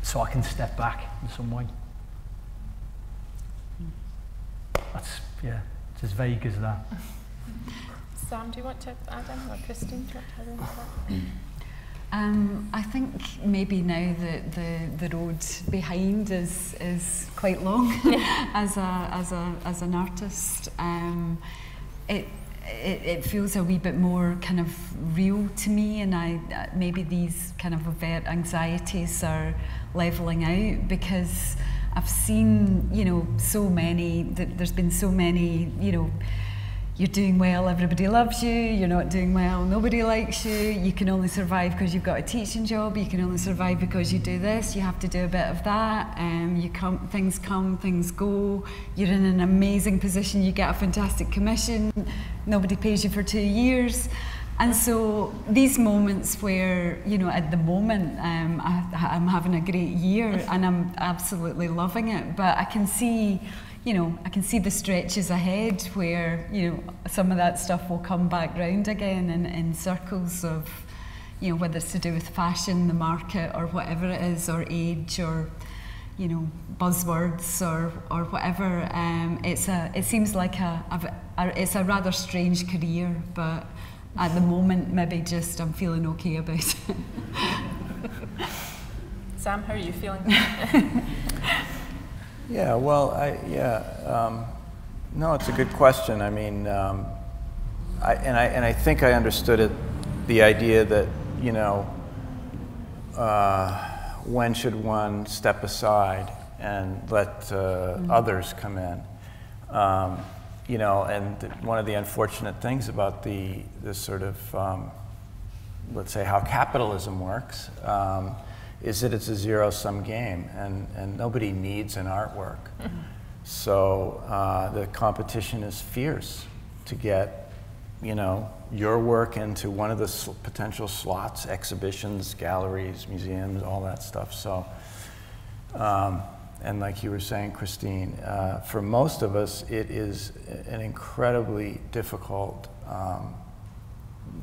so I can step back in some way. It's as vague as that. Sam, do you want to add in, or Christine, do you want to add in to that? I think maybe now that the road behind is quite long as an artist. It feels a wee bit more kind of real to me, and maybe these kind of overt anxieties are levelling out because I've seen, so many, there's been so many, you're doing well, everybody loves you, you're not doing well, nobody likes you, you can only survive because you've got a teaching job, you can only survive because you do this, you have to do a bit of that, things come, things go, you're in an amazing position, you get a fantastic commission, nobody pays you for 2 years, And so these moments where, you know, at the moment I'm having a great year and I'm absolutely loving it, but I can see, you know, I can see the stretches ahead where, you know, some of that stuff will come back round again in circles of, you know, whether it's to do with fashion, the market, or whatever it is, or age, or, you know, buzzwords, or whatever. It seems like it's a rather strange career, but at the moment, maybe just I'm feeling okay about it. Sam, how are you feeling? Yeah, well, no, it's a good question. I mean, I think I understood it, the idea that, you know, when should one step aside and let others come in? You know, and one of the unfortunate things about the sort of, let's say, how capitalism works, is that it's a zero-sum game, and nobody needs an artwork. So the competition is fierce to get, you know, your work into one of the potential slots, exhibitions, galleries, museums, all that stuff. So, and like you were saying, Christine, for most of us, it is an incredibly difficult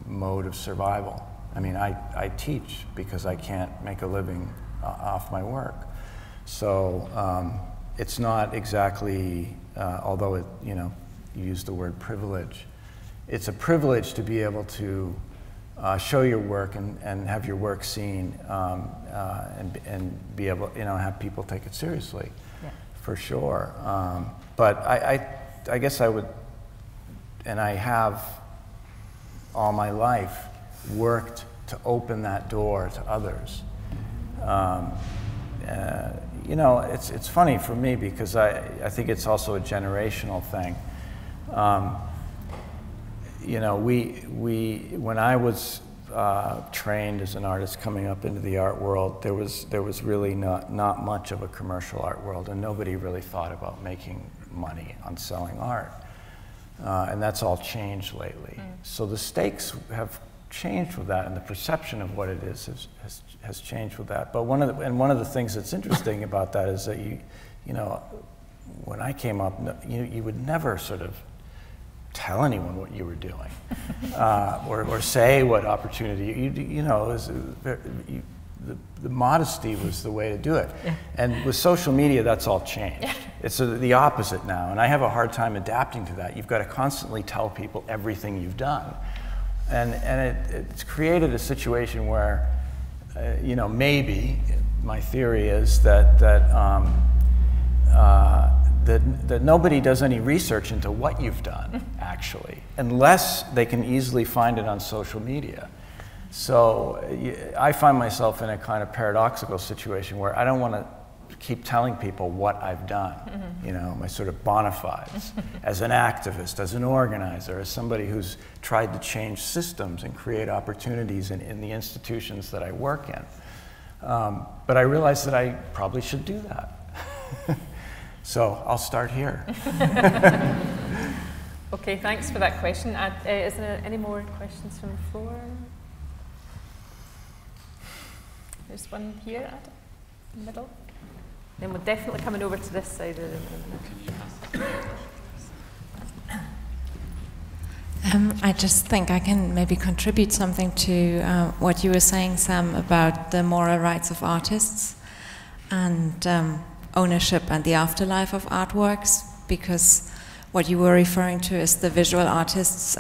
mode of survival. I mean, I teach because I can't make a living off my work. So it's not exactly, although it, you know, you use the word privilege, it's a privilege to be able to show your work and have your work seen, and be able, you know, have people take it seriously, yeah, for sure. But I guess I would, and I have all my life worked to open that door to others. You know, it's funny for me because I think it's also a generational thing. You know, when I was trained as an artist coming up into the art world, there was really not much of a commercial art world, and nobody really thought about making money on selling art. And that's all changed lately. So the stakes have changed with that, and the perception of what it is has changed with that. But one of the things that's interesting about that is that you know, when I came up, you would never sort of tell anyone what you were doing, or say what opportunity. You know, the modesty was the way to do it. Yeah. And with social media, that's all changed. Yeah. It's the opposite now, and I have a hard time adapting to that. You've got to constantly tell people everything you've done, and it's created a situation where, you know, maybe my theory is that nobody does any research into what you've done, actually, unless they can easily find it on social media. So I find myself in a kind of paradoxical situation where I don't want to keep telling people what I've done, you know, my sort of bona fides, as an activist, as an organizer, as somebody who's tried to change systems and create opportunities in the institutions that I work in. But I realize that I probably should do that. So I'll start here. Okay, thanks for that question. Is there any more questions from the floor? There's one here at the middle. Then we're definitely coming over to this side of the room. I just think I can maybe contribute something to what you were saying, Sam, about the moral rights of artists and ownership and the afterlife of artworks, because what you were referring to is the Visual Artists'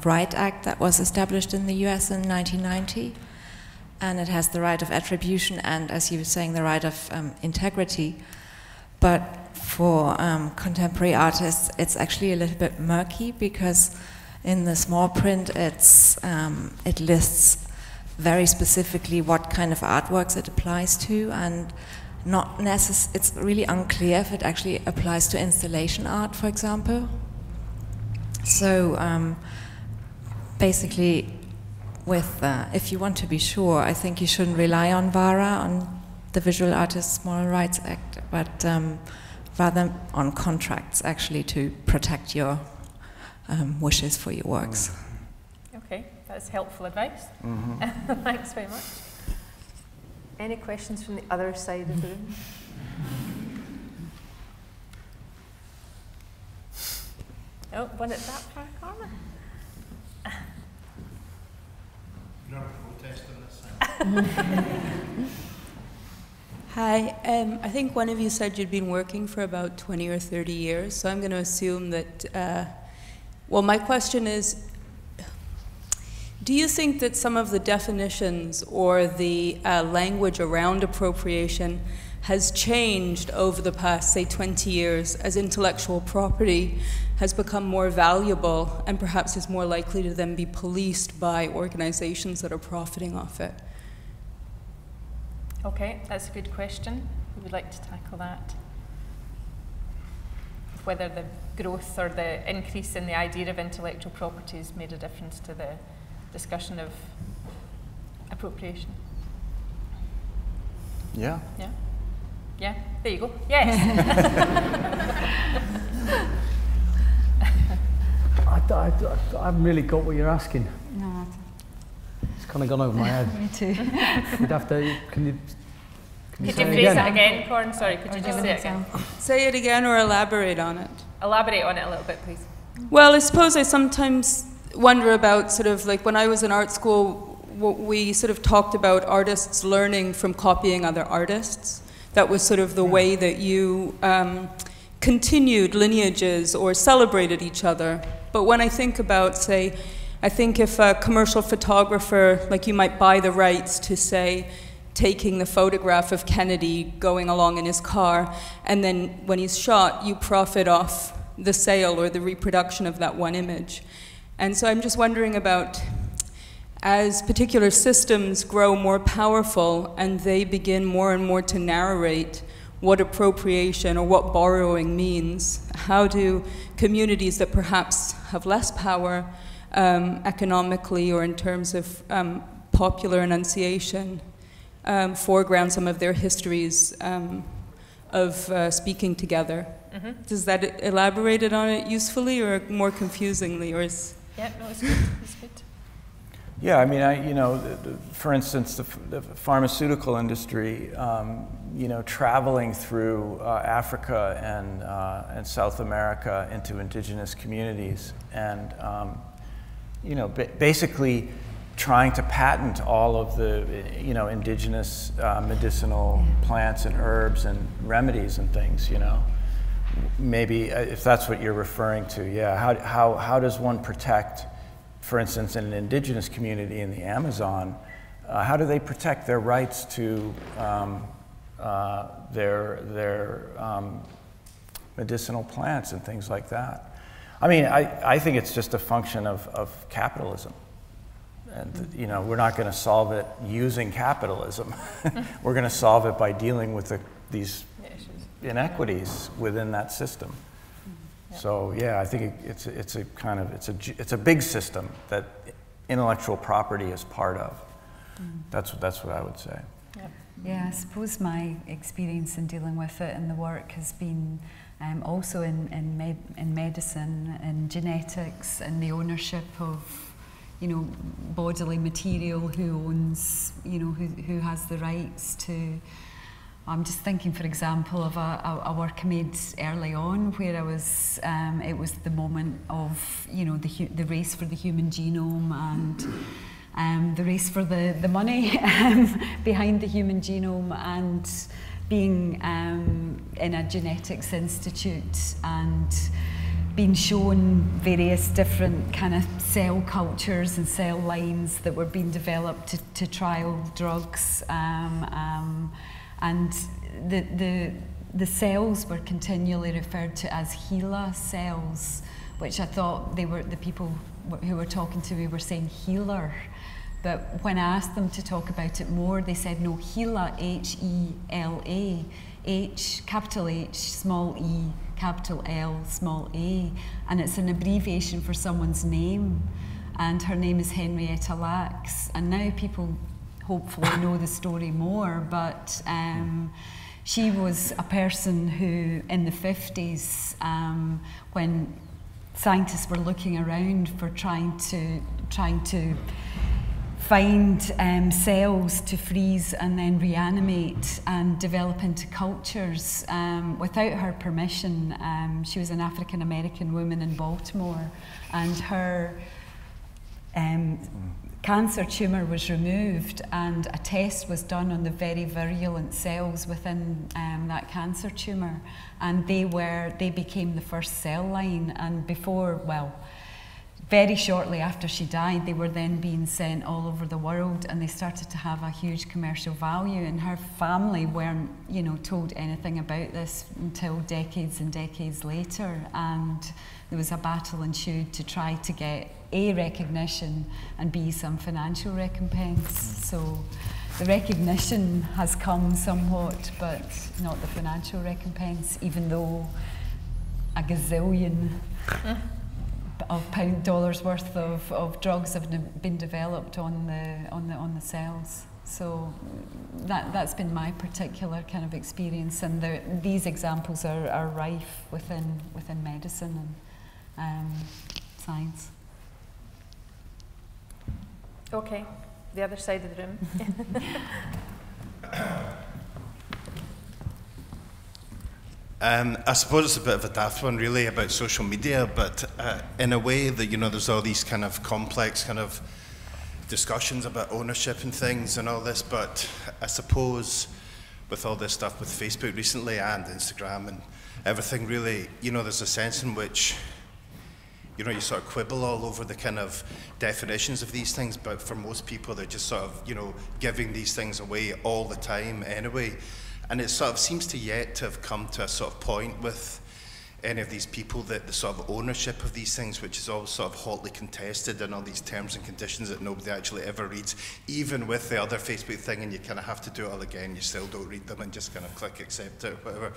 Right Act that was established in the US in 1990. And it has the right of attribution and, as you were saying, the right of integrity. But for contemporary artists, it's actually a little bit murky, because in the small print, it lists very specifically what kind of artworks it applies to, and it's really unclear if it actually applies to installation art, for example. So basically, if you want to be sure, I think you shouldn't rely on VARA, on the Visual Artists' Moral Rights Act, but rather on contracts, actually, to protect your wishes for your works. Okay, that's helpful advice. Thanks very much. Any questions from the other side of the room? Oh, one at that far corner. Not a protest on this side. Hi, I think one of you said you'd been working for about 20 or 30 years, so I'm going to assume that, well, my question is, do you think that some of the definitions or the language around appropriation has changed over the past, say, 20 years as intellectual property has become more valuable and perhaps is more likely to then be policed by organizations that are profiting off it? Okay, that's a good question. Who would like to tackle that? Whether the growth or the increase in the idea of intellectual property has made a difference to the discussion of appropriation. Yeah. Yeah? Yeah? There you go. Yes! I haven't really got what you're asking. No, It's kind of gone over my head. me too. You'd have to, can you Could you say phrase it again, Corn? Sorry, could you just say it again? Say it again or elaborate on it. Elaborate on it a little bit, please. Well, I suppose I sometimes wonder about sort of like when I was in art school, we sort of talked about artists learning from copying other artists. That was sort of the way that you continued lineages or celebrated each other. But when I think about, say, I think if a commercial photographer, like you might buy the rights to, say, taking the photograph of Kennedy going along in his car, and then when he's shot, you profit off the sale or the reproduction of that one image. And so I'm just wondering about, as particular systems grow more powerful and they begin more and more to narrate what appropriation or what borrowing means, how do communities that perhaps have less power economically or in terms of popular enunciation foreground some of their histories of speaking together? Does that elaborate on it usefully or more confusingly, or is? Yeah, no, it's good. It's good. Yeah, I mean, for instance, the pharmaceutical industry, traveling through Africa and South America into indigenous communities, and basically trying to patent all of the indigenous medicinal plants and herbs and remedies and things. Maybe if that's what you're referring to, yeah. How does one protect, for instance, in an indigenous community in the Amazon, how do they protect their rights to their medicinal plants and things like that? I mean, I think it's just a function of capitalism. And we're not going to solve it using capitalism. We're going to solve it by dealing with these inequities within that system. So yeah, I think it's a big system that intellectual property is part of. That's what I would say. Yeah, I suppose my experience in dealing with it in the work has been also in medicine and genetics and the ownership of bodily material, who owns, who has the rights to. I'm just thinking, for example, of a work I made early on where I was, it was the moment of, the race for the human genome and the race for the money behind the human genome, and being in a genetics institute and being shown various different kind of cell cultures and cell lines that were being developed to trial drugs. And the cells were continually referred to as HeLa cells, which I thought the people who were talking to me were saying healer. But when I asked them to talk about it more, they said, no, HeLa, H-E-L-A, H, capital H, small e, capital L, small a. And it's an abbreviation for someone's name. And her name is Henrietta Lacks. And now people hopefully know the story more, but she was a person who, in the 50s, when scientists were looking around for trying to find cells to freeze and then reanimate and develop into cultures without her permission. She was an African American woman in Baltimore, and her cancer tumour was removed, and a test was done on the very virulent cells within that cancer tumour, and they became the first cell line. And before, well, very shortly after she died, they were then being sent all over the world, and they started to have a huge commercial value. And her family weren't, you know, told anything about this until decades and decades later. And there was a battle ensued to try to get A, recognition, and B, some financial recompense. So the recognition has come somewhat, but not the financial recompense, even though a gazillion of dollars worth of drugs have been developed on the cells. So that's been my particular kind of experience, and these examples are rife within medicine and science. Okay, the other side of the room. I suppose it's a bit of a daft one, really, about social media, but in a way that, you know, there's all these kind of complex kind of discussions about ownership and things and all this, but I suppose with all this stuff with Facebook recently and Instagram and everything, really, you know, there's a sense in which, you know, you sort of quibble all over the kind of definitions of these things, but for most people, they're just sort of, you know, giving these things away all the time anyway. And it sort of seems to yet to have come to a sort of point with any of these people that the sort of ownership of these things, which is all sort of hotly contested, and all these terms and conditions that nobody actually ever reads, even with the other Facebook thing, and you kind of have to do it all again, you still don't read them and just kind of click accept it or whatever.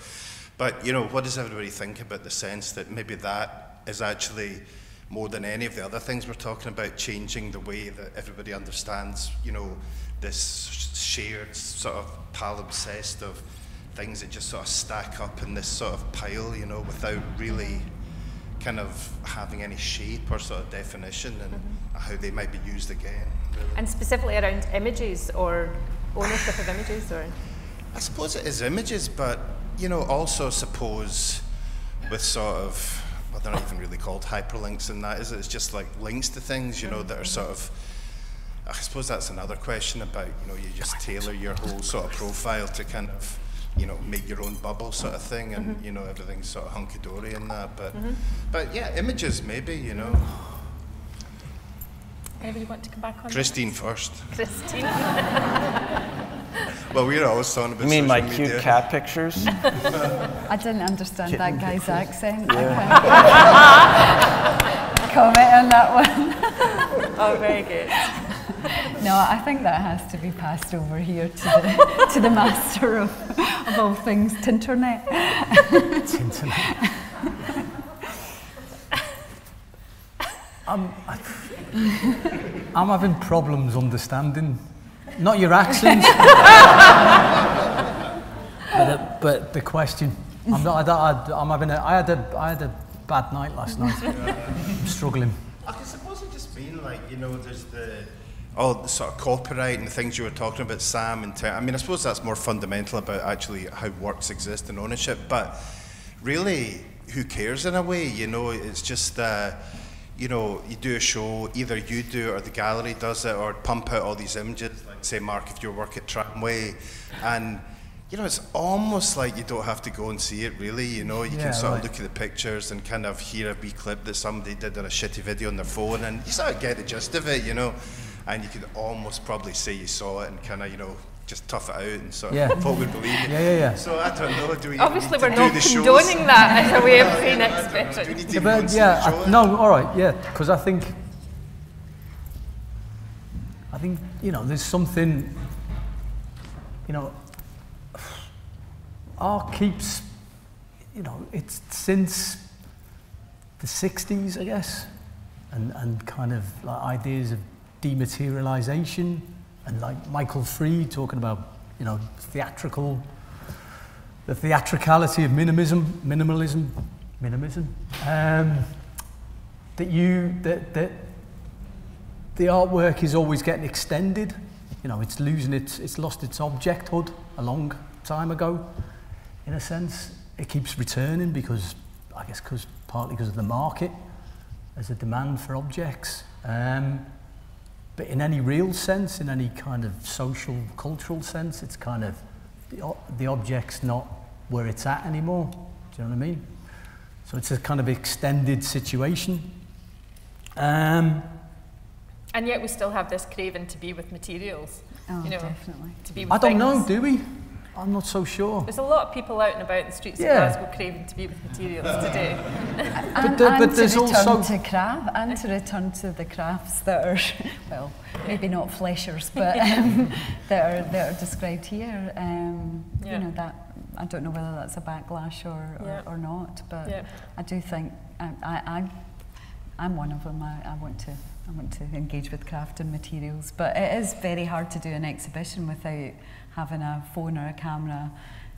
But, you know, what does everybody think about the sense that maybe that is actually, more than any of the other things we're talking about, changing the way that everybody understands, you know, this shared sort of palimpsest of things that just sort of stack up in this sort of pile, you know, without really kind of having any shape or sort of definition, and how they might be used again. Really. And specifically around images or ownership of images, or? I suppose it is images, but, you know, also suppose with sort of, well, they're not even really called hyperlinks in that, is it? It's just like links to things, you know, that are sort of, I suppose that's another question about, you know, you just tailor your whole sort of profile to kind of, you know, make your own bubble sort of thing, and, you know, everything's sort of hunky-dory in that, but yeah, images maybe, you know. Anybody want to come back on Christine first. Christine. Well, we're always talking about. You mean my media. cute cat pictures? I didn't understand that guy's accent. Yeah. I can't comment on that one. Oh, very good. No, I think that has to be passed over here to the master of all things Tinternet. Tinternet. I'm having problems understanding, not your accent, but the question. I had a bad night last night. I'm struggling. I suppose it just mean like, you know, there's all the sort of copyright and the things you were talking about, Sam, and I mean, I suppose that's more fundamental about actually how works exist and ownership, but really, who cares in a way, you know? It's just, you know, you do a show, either you do it or the gallery does it, or pump out all these images, like say, Mark, if you work at Tramway, and, you know, it's almost like you don't have to go and see it, really, you know? You can sort of look at the pictures and kind of hear a wee clip that somebody did on a shitty video on their phone, and you sort of get the gist of it, you know? And you could almost probably say you saw it and kind of, you know, just tough it out and sort of hope we believe you. Yeah. So I don't know, do we Obviously need we're to not do the shows? condoning that as a way of saying expression. Do we need to go and see the show? No, all right, yeah, because I think, you know, there's something, you know, art keeps, you know, it's since the 60s, I guess, and kind of like ideas of dematerialization, and like Michael Freed talking about, you know, the theatricality of minimalism. that the artwork is always getting extended. You know, it's lost its objecthood a long time ago, in a sense. It keeps returning because, I guess, partly because of the market. There's a demand for objects. But in any real sense, in any kind of social, cultural sense, it's kind of, the object's not where it's at anymore. Do you know what I mean? So it's a kind of extended situation. And yet we still have this craving to be with materials. Oh, you know, definitely. to be with I don't know, things. do we? I'm not so sure. There's a lot of people out and about in the streets of Glasgow craving to be with materials today. And but there's to return also to craft, and to return to the crafts that are, well, maybe not fleshers, but that are described here. You know, that I don't know whether that's a backlash or not, but I do think I'm one of them. I want to engage with craft and materials, but it is very hard to do an exhibition without having a phone or a camera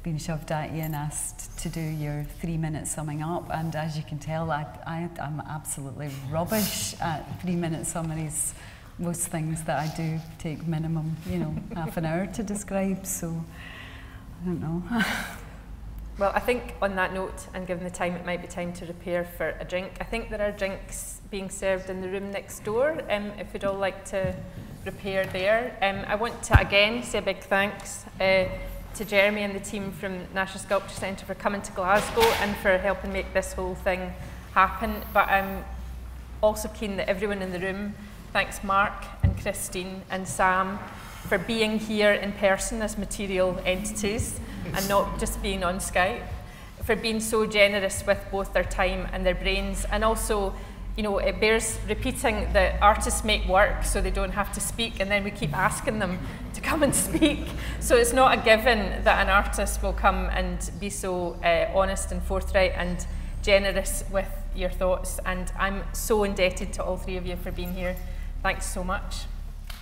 being shoved at you and asked to do your 3-minute summing up. And as you can tell, I'm absolutely rubbish at 3-minute summaries. Most things that I do take minimum, you know, half an hour to describe. So I don't know. Well, I think on that note, and given the time, it might be time to repair for a drink. I think there are drinks being served in the room next door, if we'd all like to repair there. I want to again say a big thanks to Jeremy and the team from Nasher Sculpture Centre for coming to Glasgow and for helping make this whole thing happen. But I'm also keen that everyone in the room thanks Mark and Christine and Sam for being here in person as material entities and not just being on Skype, for being so generous with both their time and their brains. And also, you know, it bears repeating that artists make work so they don't have to speak, and then we keep asking them to come and speak. So it's not a given that an artist will come and be so honest and forthright and generous with your thoughts. And I'm so indebted to all three of you for being here. Thanks so much.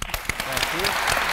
Thank you.